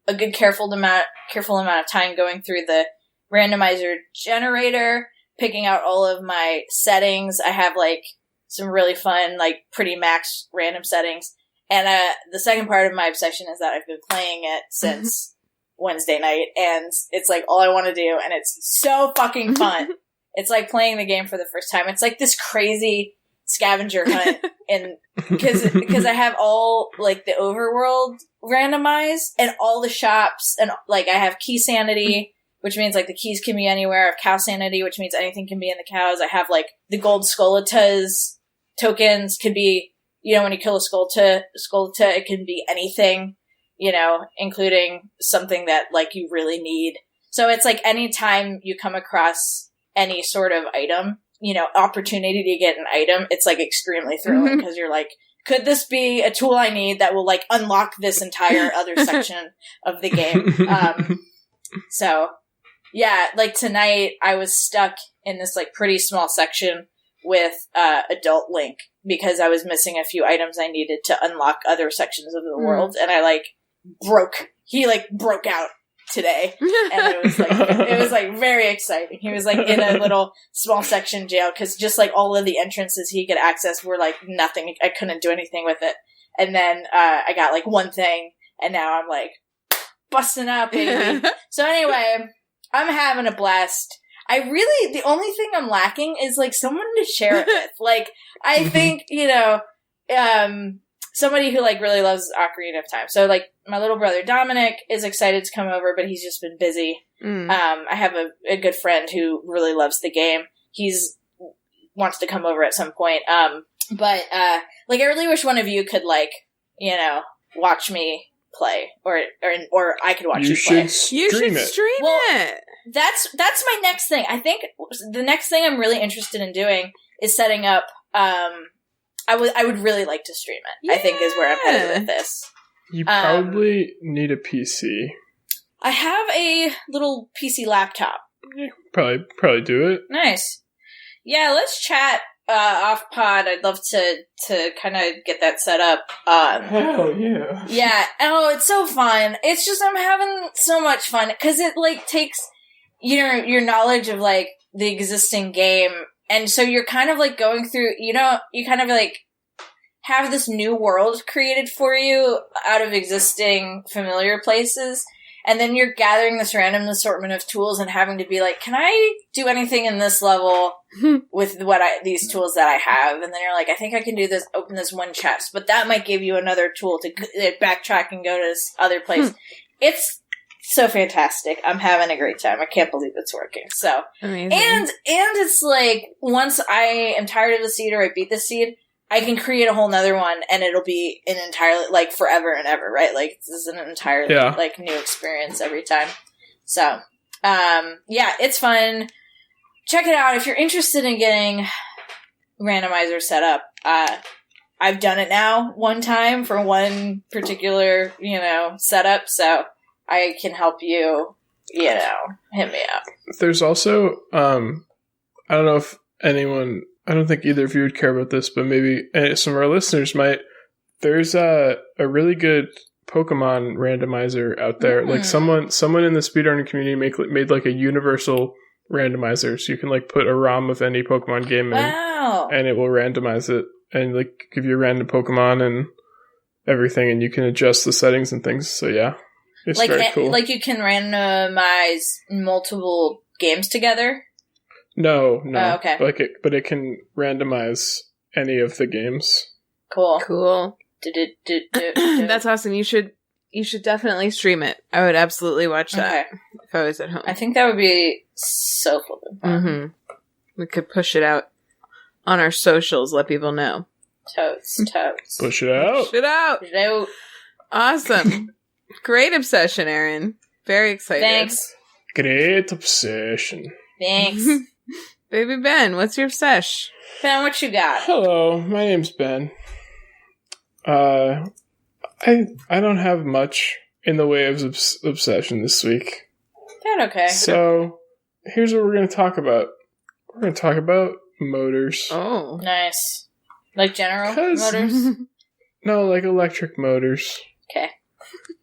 a good careful amount of time going through the randomizer generator, picking out all of my settings. I have some really fun, pretty max random settings. And the second part of my obsession is that I've been playing it since Wednesday night, and it's all I want to do, and it's so fucking fun. It's playing the game for the first time. It's this crazy scavenger hunt, and because I have all the overworld randomized and all the shops, and I have key sanity, which means the keys can be anywhere. I have cow sanity, which means anything can be in the cows. I have the gold skolatas tokens could be, when you kill a skolata, it can be anything, including something that you really need. So it's anytime you come across any sort of item, opportunity to get an item, it's extremely thrilling because you're could this be a tool I need that will unlock this entire other section of the game? So yeah, tonight I was stuck in this pretty small section with Adult Link because I was missing a few items I needed to unlock other sections of the world, and I he broke out today, and it was very exciting. He was in a little small section jail because just all of the entrances he could access were nothing. I couldn't do anything with it, and then I got one thing, and now I'm busting out, baby. So anyway, I'm having a blast. The only thing I'm lacking is someone to share it with. I think somebody who really loves Ocarina of Time. So my little brother Dominic is excited to come over, but he's just been busy. I have a good friend who really loves the game. He's wants to come over at some point. But I really wish one of you could watch me play, or I could watch you play. You should stream it. That's my next thing. I think the next thing I'm really interested in doing is setting up. I would really like to stream it. Yeah. I think is where I'm headed with this. You probably need a PC. I have a little PC laptop. Probably do it. Nice. Yeah, let's chat off pod, I'd love to kind of get that set up. Hell yeah. Yeah. Oh, it's so fun. It's just, I'm having so much fun because it like takes your knowledge of like the existing game. And so you're kind of like going through, you kind of like have this new world created for you out of existing familiar places. And then you're gathering this random assortment of tools and having to be like, can I do anything in this level with these tools that I have? And then you're like, I think I can do this, open this one chest, but that might give you another tool to backtrack and go to this other place. It's so fantastic. I'm having a great time. I can't believe it's working. So, amazing. And it's like, once I am tired of the seed or I beat the seed, I can create a whole nother one and it'll be an entirely, like, forever and ever, right? Like, this is an entirely, like, new experience every time. So, yeah, it's fun. Check it out. If you're interested in getting randomizer set up, I've done it now one time for one particular, setup, so I can help you, hit me up. There's also, I don't know if I don't think either of you would care about this, but maybe some of our listeners might. There's a really good Pokemon randomizer out there. Like someone in the speedrunning community made like a universal randomizer, so you can like put a ROM of any Pokemon game in, and it will randomize it and like give you a random Pokemon and everything, and you can adjust the settings and things. So yeah, it's like very cool. Like you can randomize multiple games together. No. Oh, okay. But it can randomize any of the games. Cool. That's awesome. You should definitely stream it. I would absolutely watch that if I was at home. I think that would be so flippin' fun. Mm-hmm. We could push it out on our socials, let people know. Totes. Push it out. Push it out. Awesome. Great obsession, Erin. Very excited. Thanks. Great obsession. Thanks. Baby Ben, what's your sesh? Ben, what you got? Hello, my name's Ben. I don't have much in the way of obsession this week. That okay. So, here's what we're going to talk about. We're going to talk about motors. Oh. Nice. Like general motors? No, like electric motors. Okay.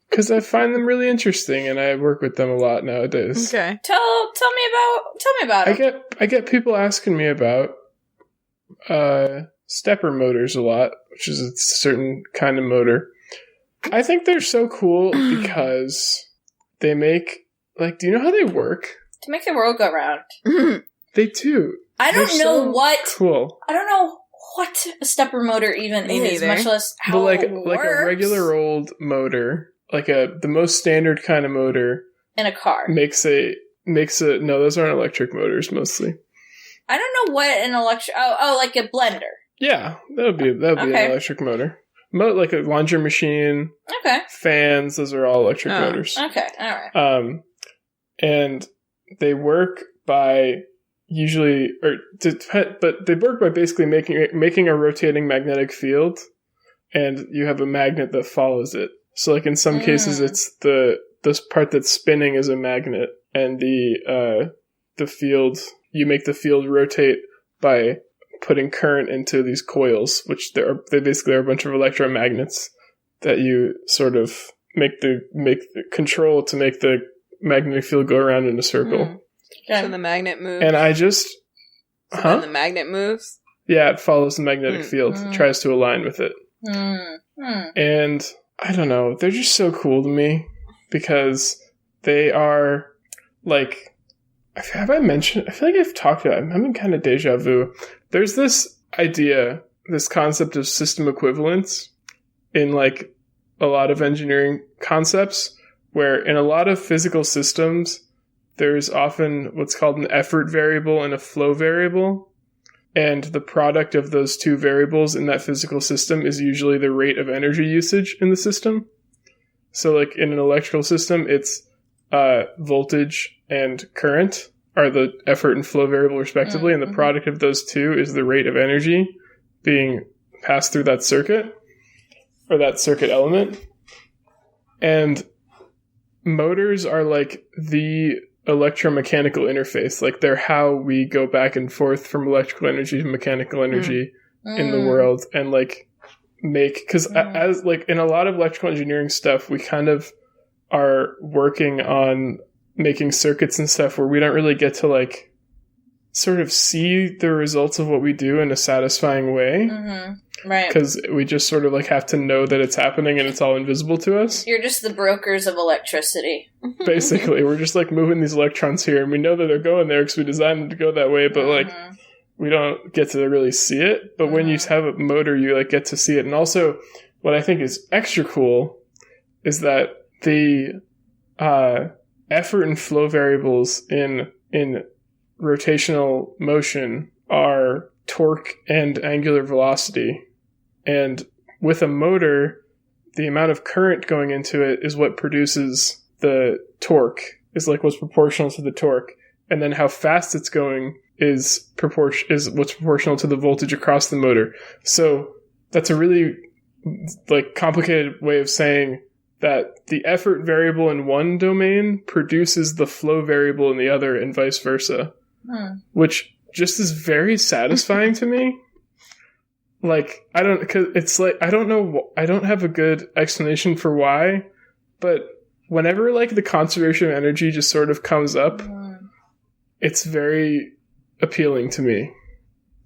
Because I find them really interesting, and I work with them a lot nowadays. Okay. Tell me about it. I get people asking me about stepper motors a lot, which is a certain kind of motor. I think they're so cool because they make, like, do you know how they work? To make the world go round. They do. I don't know what. Cool. I don't know what a stepper motor even is, much less how it works. Like a regular old motor, like the most standard kind of motor in a car makes a no, those aren't electric motors mostly. I don't know what an electric like a blender. Yeah, that would be an electric motor. Like a laundry machine. Okay. Fans, those are all electric motors. Okay, all right. And they work by but they work by basically making a rotating magnetic field, and you have a magnet that follows it. So, like in some cases, it's this part that's spinning is a magnet, and the field, you make the field rotate by putting current into these coils, which they basically are a bunch of electromagnets that you sort of make the control to make the magnetic field go around in a circle. So the magnet moves. And I just then the magnet moves? Yeah, it follows the magnetic field. It tries to align with it. And I don't know, they're just so cool to me because they are like, have I mentioned, I feel like I've talked about it. I'm having kind of deja vu. There's this idea, this concept of system equivalence in like a lot of engineering concepts, where in a lot of physical systems, there's often what's called an effort variable and a flow variable. And the product of those two variables in that physical system is usually the rate of energy usage in the system. So like in an electrical system, it's voltage and current are the effort and flow variable respectively. And the product of those two is the rate of energy being passed through that circuit or that circuit element. And motors are like the electromechanical interface. Like they're how we go back and forth from electrical energy to mechanical energy in the world, and like because as like in a lot of electrical engineering stuff, we kind of are working on making circuits and stuff where we don't really get to like sort of see the results of what we do in a satisfying way. Right. Because we just sort of like have to know that it's happening and it's all invisible to us. You're just the brokers of electricity. Basically, we're just like moving these electrons here, and we know that they're going there because we designed them to go that way, but like we don't get to really see it. But when you have a motor, you like get to see it. And also, what I think is extra cool is that the effort and flow variables in rotational motion are torque and angular velocity. And with a motor, the amount of current going into it is what produces the torque, is like what's proportional to the torque. And then how fast it's going is what's proportional to the voltage across the motor. So that's a really like complicated way of saying that the effort variable in one domain produces the flow variable in the other, and vice versa. Which just is very satisfying to me. Like, cause it's like, I don't know, I don't have a good explanation for why, but whenever like the conservation of energy just sort of comes up, it's very appealing to me.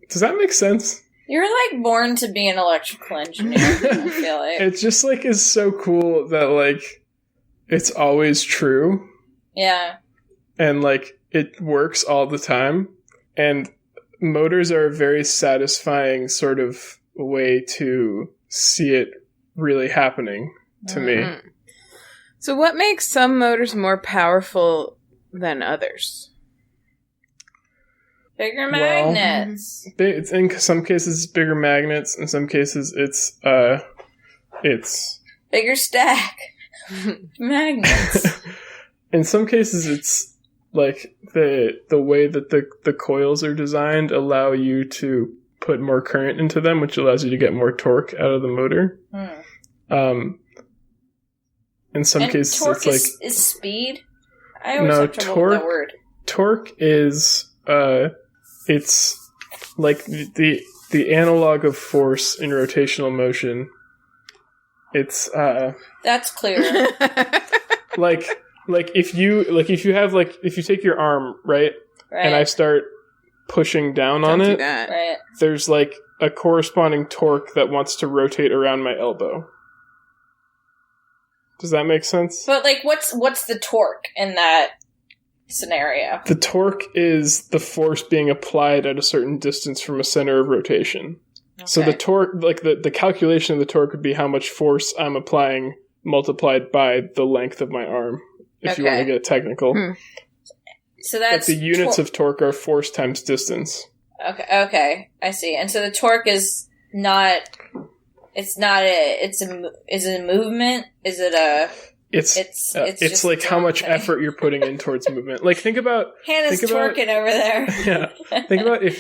Does that make sense? You're like born to be an electrical engineer, I feel like. It just like is so cool that like it's always true. Yeah. And like it works all the time. And motors are a very satisfying sort of way to see it really happening to me. So what makes some motors more powerful than others? Bigger magnets. It's in some cases bigger magnets. In some cases it's bigger stack magnets. In some cases it's like the way that the coils are designed allow you to put more current into them, which allows you to get more torque out of the motor. In some cases, torque it's like is speed. I always have trouble with that word. Torque is it's like the analog of force in rotational motion. It's that's clear. Like if you take your arm, right? And I start pushing down on it, right. There's like a corresponding torque that wants to rotate around my elbow. Does that make sense? But like what's the torque in that scenario? The torque is the force being applied at a certain distance from a center of rotation. Okay. So the torque, like the calculation of the torque would be how much force I'm applying multiplied by the length of my arm. If you want to get technical. So that's like the units of torque are force times distance. Okay, I see. And so the torque is not. It's a movement. Is it a? It's like how much effort you're putting in towards movement. Like think about Hannah's twerking over there. Yeah, think about if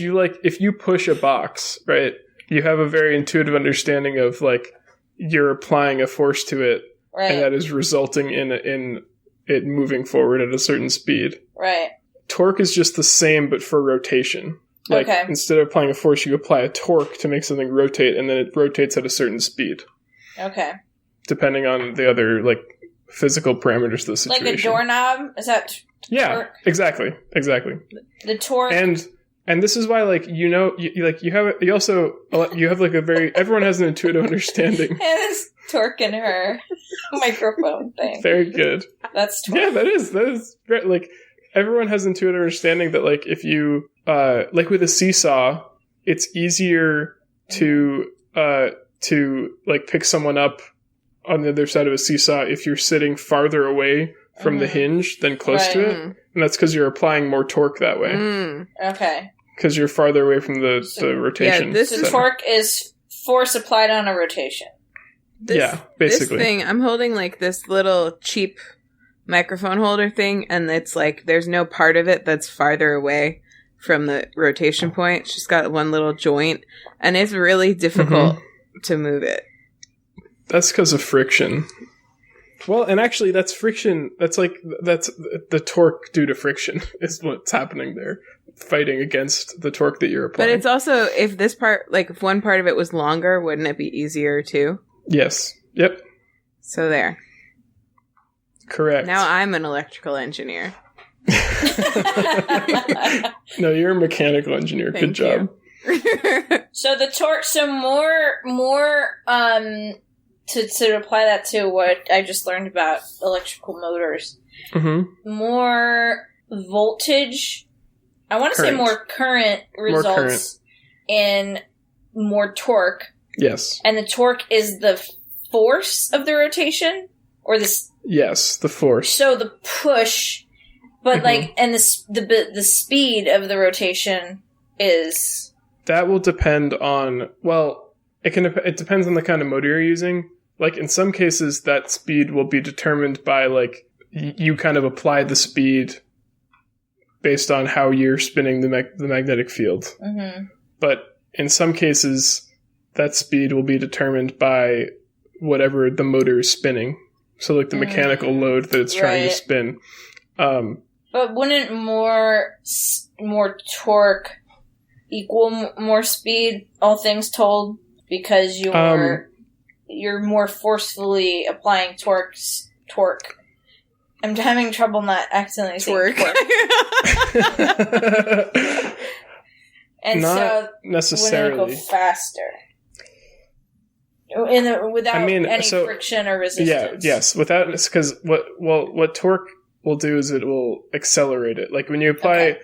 you push a box, right? You have a very intuitive understanding of like you're applying a force to it, right? And that is resulting in it moving forward at a certain speed. Right. Torque is just the same, but for rotation. Like, instead of applying a force, you apply a torque to make something rotate, and then it rotates at a certain speed. Okay. Depending on the other, like, physical parameters of the situation. Like a doorknob? Is that torque? Yeah, exactly. The torque... And this is why, like, you have like a very... Everyone has an intuitive understanding. Hannah's torquing her microphone thing. Very good. That's torque. Yeah, that is very, like, everyone has intuitive understanding that, like, if you, like with a seesaw, it's easier to like, pick someone up on the other side of a seesaw if you're sitting farther away from the hinge than close to it. And that's because you're applying more torque that way. Okay. Because you're farther away from the rotation. Yeah, so torque is force applied on a rotation. Basically. This thing, I'm holding like this little cheap microphone holder thing, and it's like there's no part of it that's farther away from the rotation point. It's just got one little joint, and it's really difficult to move it. That's because of friction. Well, and actually, that's friction. That's the torque due to friction is what's happening there, fighting against the torque that you're applying. But it's also, if this part, like, if one part of it was longer, wouldn't it be easier too? Yes. Yep. So there. Correct. Now I'm an electrical engineer. No, you're a mechanical engineer. Good job. So the torque, to apply that to what I just learned about electrical motors, more voltage, I want to say more current results in more torque. Yes. And the torque is the force of the rotation? Or this? Yes, the force. So the push, but and the speed of the rotation is... That will depend on, it depends on the kind of motor you're using. Like, in some cases, that speed will be determined by, like, you kind of apply the speed based on how you're spinning the magnetic field. Mm-hmm. But in some cases, that speed will be determined by whatever the motor is spinning. So, like, the mechanical load that it's trying to spin. But wouldn't more torque equal more speed, all things told? Because you're more forcefully applying torque. I'm having trouble not accidentally saying torque. And not so necessarily. Wouldn't it go faster? Without any friction or resistance. Yes, without, because what torque will do is it will accelerate it. Like when you apply,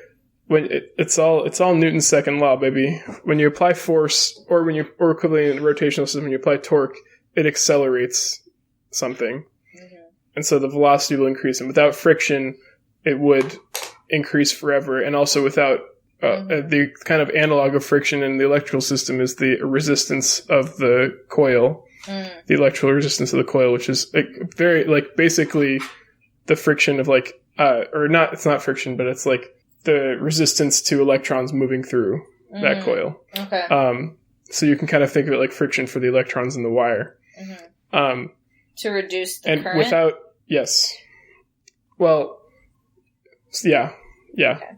it's all Newton's second law, baby. When you apply force, or equivalent in the rotational system, when you apply torque, it accelerates something, and so the velocity will increase. And without friction, it would increase forever. And also without the kind of analog of friction in the electrical system is the resistance of the coil, the electrical resistance of the coil, which is basically the friction of it's not friction, but it's like the resistance to electrons moving through that coil. Okay. So you can kind of think of it like friction for the electrons in the wire. To reduce the current? Without, yes. Well, yeah. Okay.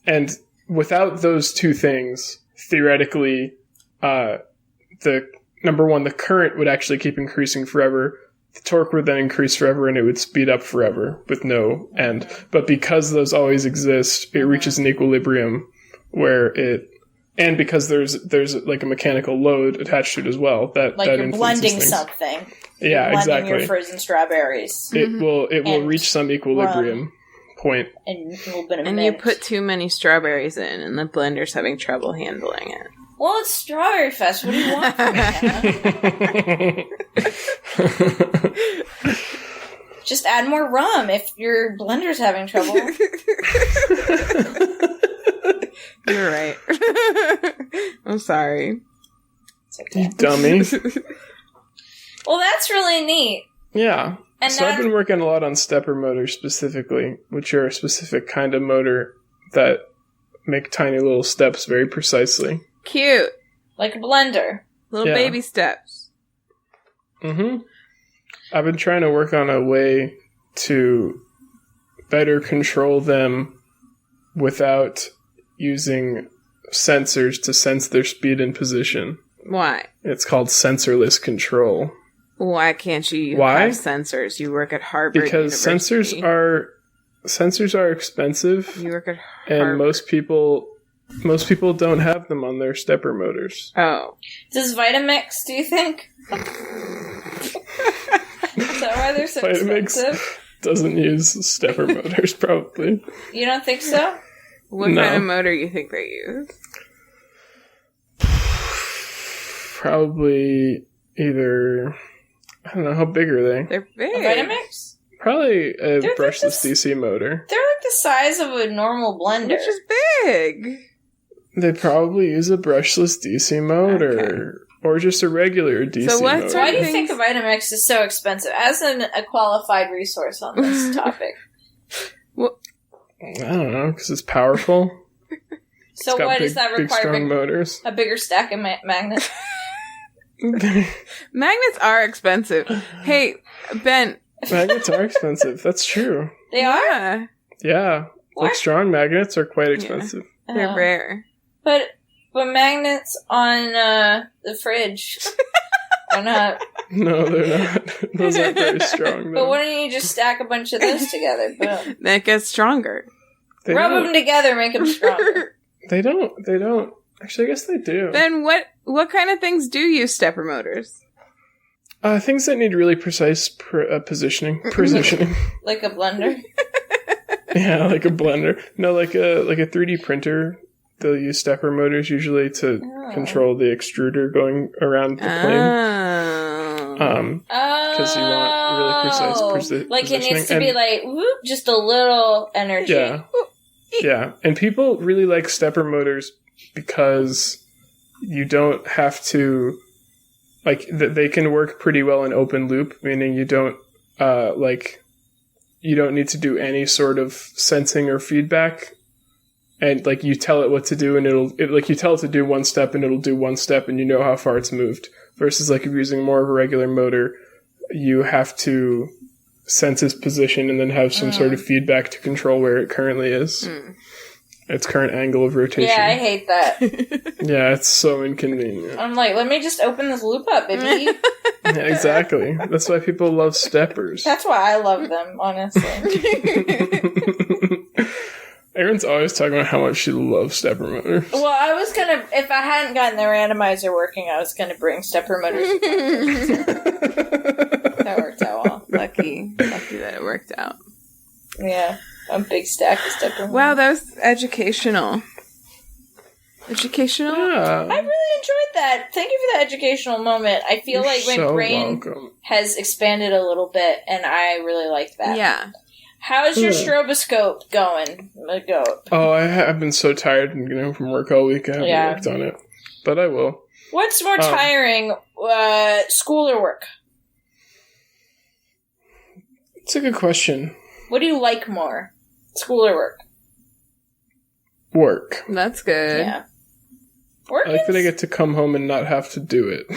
And without those two things, theoretically, the current would actually keep increasing forever. The torque would then increase forever, and it would speed up forever with no end. But because those always exist, it reaches an equilibrium and because there's like a mechanical load attached to it as well. That you're blending something. Yeah, exactly. Your frozen strawberries. It will reach some equilibrium point. And a little bit of mint. You put too many strawberries in, and the blender's having trouble handling it. Well, it's Strawberry Fest. What do you want from me, Hannah? Just add more rum if your blender's having trouble. You're right. I'm sorry. It's okay. You dummy. Well, that's really neat. Yeah. So I've been working a lot on stepper motors specifically, which are a specific kind of motor that make tiny little steps very precisely. Cute. Like a blender. Little baby steps. I've been trying to work on a way to better control them without using sensors to sense their speed and position. Why? It's called sensorless control. Why can't you have sensors? You work at Harvard Because University. sensors are expensive. You work at Harvard. And most people don't have them on their stepper motors. Oh. Does Vitamix, do you think? Is that why they're so expensive? Doesn't use stepper motors, probably. You don't think so? What kind of motor do you think they use? Probably either... I don't know, how big are they? They're big. A Vitamix? Probably a brushless DC motor. They're like the size of a normal blender. Which is big. They probably use a brushless DC motor. Or just a regular DC motor. Why do you think a Vitamix is so expensive? As a qualified resource on this topic. Well, I don't know, because it's powerful. So what does that require? Big, strong motors. A bigger stack of magnets? Magnets are expensive. Hey, Ben. Magnets are expensive. That's true. They are? Yeah. What? Like strong magnets are quite expensive. Yeah. They're rare. But magnets on the fridge are not. No, they're not. Those aren't very strong. But why don't you just stack a bunch of those together? Boom. That gets stronger. Rub them together, make them stronger. They don't. Actually, I guess they do. Ben, what kind of things do use stepper motors? Things that need really precise positioning. Like a blender? Yeah, like a blender. No, like a 3D printer. They'll use stepper motors usually to control the extruder going around the plane. Because you want really precise positioning. Like it needs to be like, whoop, just a little energy. Yeah. Yeah. And people really like stepper motors because you don't have to, like, they can work pretty well in open loop, meaning you don't, you don't need to do any sort of sensing or feedback. And, like, you tell it what to do, and you tell it to do one step, and it'll do one step, and you know how far it's moved. Versus, like, if you're using more of a regular motor, you have to sense its position and then have some sort of feedback to control where it currently is. Its current angle of rotation. Yeah, I hate that. Yeah, it's so inconvenient. I'm like, let me just open this loop up, baby. Yeah, exactly. That's why people love steppers. That's why I love them, honestly. Erin's always talking about how much she loves stepper motors. Well, I was gonna, if I hadn't gotten the randomizer working, I was gonna bring stepper motors. That worked out well. Lucky that it worked out. Yeah, a big stack of stepper motors. Wow, that was educational. Educational? Yeah. I really enjoyed that. Thank you for the educational moment. I feel like my brain has expanded a little bit, and I really liked that. Yeah. How's your stroboscope going? Oh, I've been so tired and getting home from work all week. I haven't worked on it, but I will. What's more tiring, school or work? It's a good question. What do you like more, school or work? Work. That's good. Yeah. Work I like that I get to come home and not have to do it.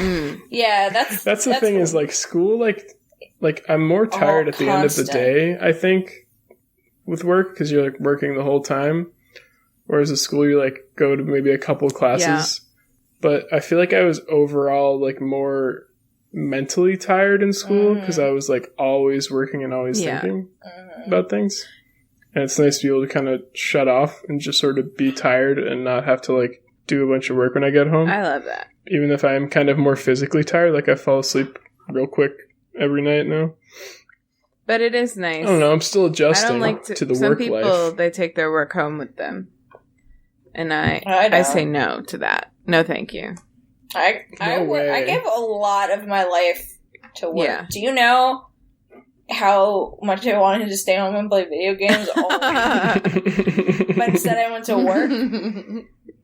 Yeah, that's the thing cool. Is like school, like I'm more tired at the end of the day, I think, with work, because you're like working the whole time. Whereas at school, you like go to maybe a couple classes. Yeah. But I feel like I was overall like more mentally tired in school because I was like always working and always thinking about things. And it's nice to be able to kind of shut off and just sort of be tired and not have to like do a bunch of work when I get home. I love that. Even if I'm kind of more physically tired, like I fall asleep real quick every night now. But it is nice. I don't know. I'm still adjusting to the work life. Some people, they take their work home with them. And I say no to that. No, thank you. I give a lot of my life to work. Yeah. Do you know how much I wanted to stay home and play video games all week? But instead I went to work.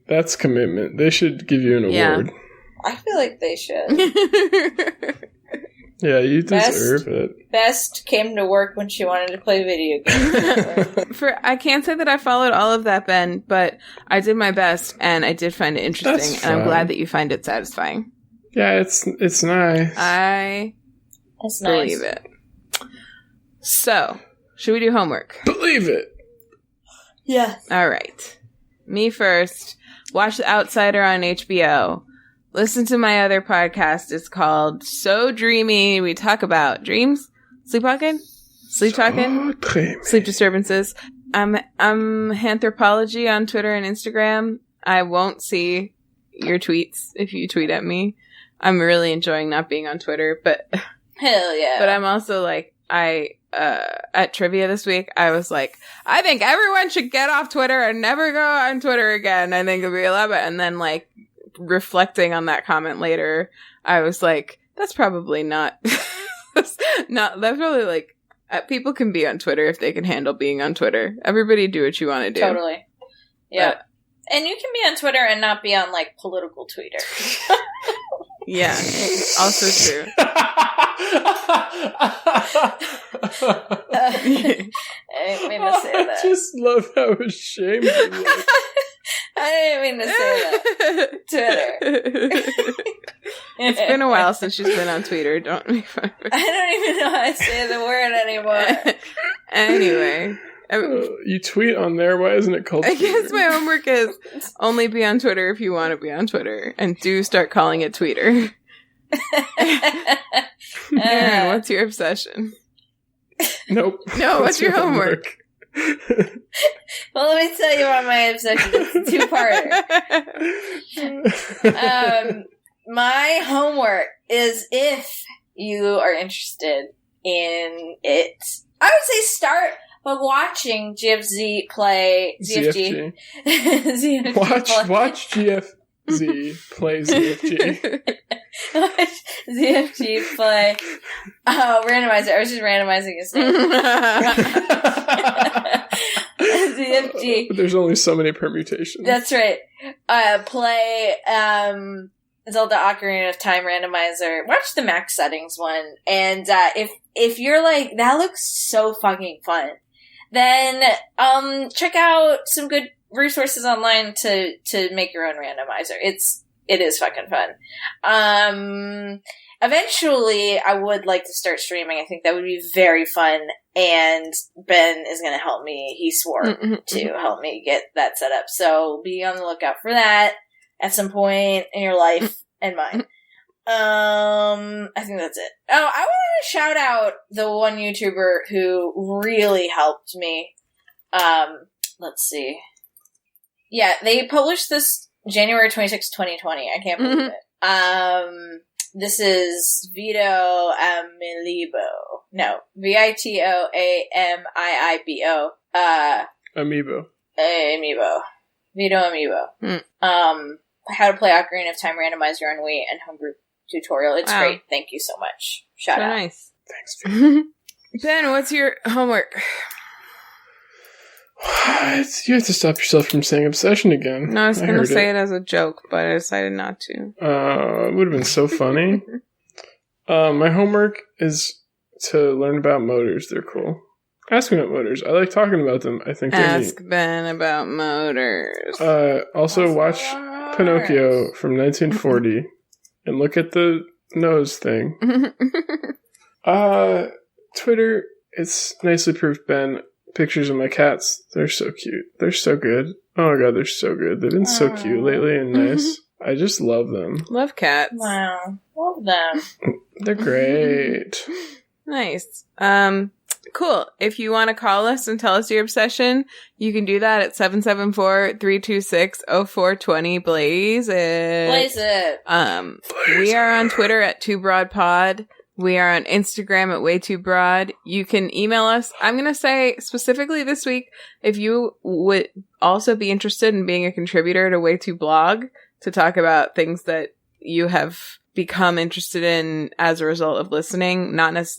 That's commitment. They should give you an award. I feel like they should. Yeah, you deserve it. Best came to work when she wanted to play video games. I can't say that I followed all of that, Ben, but I did my best, and I did find it interesting, and I'm glad that you find it satisfying. Yeah, it's nice. I believe it. So, should we do homework? Believe it. Yeah. All right. Me first. Watch The Outsider on HBO. Listen to my other podcast. It's called So Dreamy. We talk about dreams, sleepwalking, sleep talking, sleep disturbances. I'm Anthropology on Twitter and Instagram. I won't see your tweets if you tweet at me. I'm really enjoying not being on Twitter, but hell yeah. But I'm also like, at trivia this week, I was like, I think everyone should get off Twitter and never go on Twitter again. I think it'll be a lot better. And then like, reflecting on that comment later, I was like, that's probably not that's probably like people can be on Twitter if they can handle being on Twitter. Everybody do what you want to do. Totally. Yeah. And you can be on Twitter and not be on like political Twitter. Yeah. Also true. I made me say that. I just love how ashamed you are. I didn't mean to say that. Twitter. It's been a while since she's been on Twitter. Don't make fun of her. I don't even know how to say the word anymore. Anyway. You tweet on there. Why isn't it called Twitter? I guess my homework is only be on Twitter if you want to be on Twitter. And do start calling it Tweeter. Erin, what's your obsession? Nope. No, what's your homework? Well, let me tell you about my obsession. It's a two-parter. My homework is, if you are interested in it, I would say start by watching GFZ play ZFG. ZFG Watch GFZ play ZFG. Watch ZFG play. Oh, randomizer. I was just randomizing his name. ZFG. There's only so many permutations. That's right. Play Zelda Ocarina of Time randomizer. Watch the max settings one. And if you're like, that looks so fucking fun, then check out some good resources online to make your own randomizer. It is fucking fun. Eventually I would like to start streaming. I think that would be very fun, and Ben is going to help me. He swore to help me get that set up. So be on the lookout for that at some point in your life and mine. I think that's it. Oh, I want to shout out the one YouTuber who really helped me. Let's see. Yeah, they published this January 26, 2020. I can't believe it. This is vitoamiibo. No, vitoamiibo. Amiibo. Amiibo. vitoamiibo. How to play Ocarina of Time randomizer on Wii and homebrew tutorial. It's great. Thank you so much. Shout out. Nice. Thanks. Ben, what's your homework? You have to stop yourself from saying obsession again. No, I was going to say it as a joke, but I decided not to. It would have been so funny. My homework is to learn about motors. They're cool. Ask me about motors. I like talking about them. I think they're neat. Ask Ben about motors. Also, watch Pinnochio from 1940 and look at the nose thing. Twitter, it's nicely proof, Ben. Pictures of my cats. They're so cute. They're so good. Oh my god, they're so good. They've been so cute lately and nice. I just love them. Love cats. Wow. Love them. They're great. Nice. Cool. If you want to call us and tell us your obsession, you can do that at 774-326-0420. Blaze it. Blaze it. We are on Twitter at TwoBroadPod. We are on Instagram at WayTooBroad. You can email us. I'm going to say specifically this week, if you would also be interested in being a contributor to WayTooBlog to talk about things that you have become interested in as a result of listening.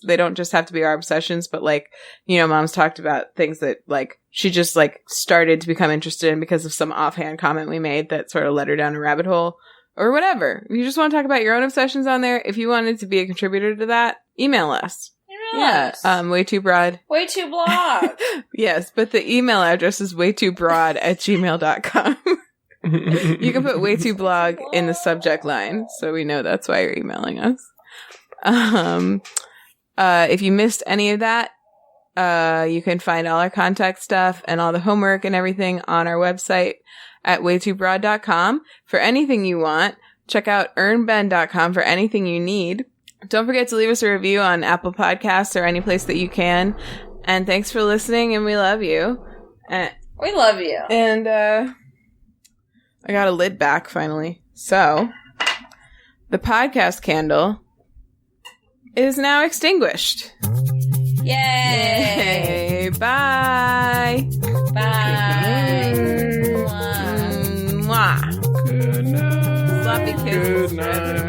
They don't just have to be our obsessions, but like, you know, Mom's talked about things that like she just like started to become interested in because of some offhand comment we made that sort of led her down a rabbit hole. Or whatever. If you just want to talk about your own obsessions on there, if you wanted to be a contributor to that, email us. WayTooBroad. WayTooBlog. Yes, but the email address is waytoobroad@gmail.com. You can put WayTooBlog in the subject line, so we know that's why you're emailing us. If you missed any of that, you can find all our contact stuff and all the homework and everything on our website at WayTooBroad.com for anything you want. Check out earnben.com for anything you need. Don't forget to leave us a review on Apple Podcasts or any place that you can. And thanks for listening, and we love you. We love you. And I got a lid back finally. So, the podcast candle is now extinguished. Yay! Bye! Bye! Mwah. Good night. Sloppy kisses. Good night.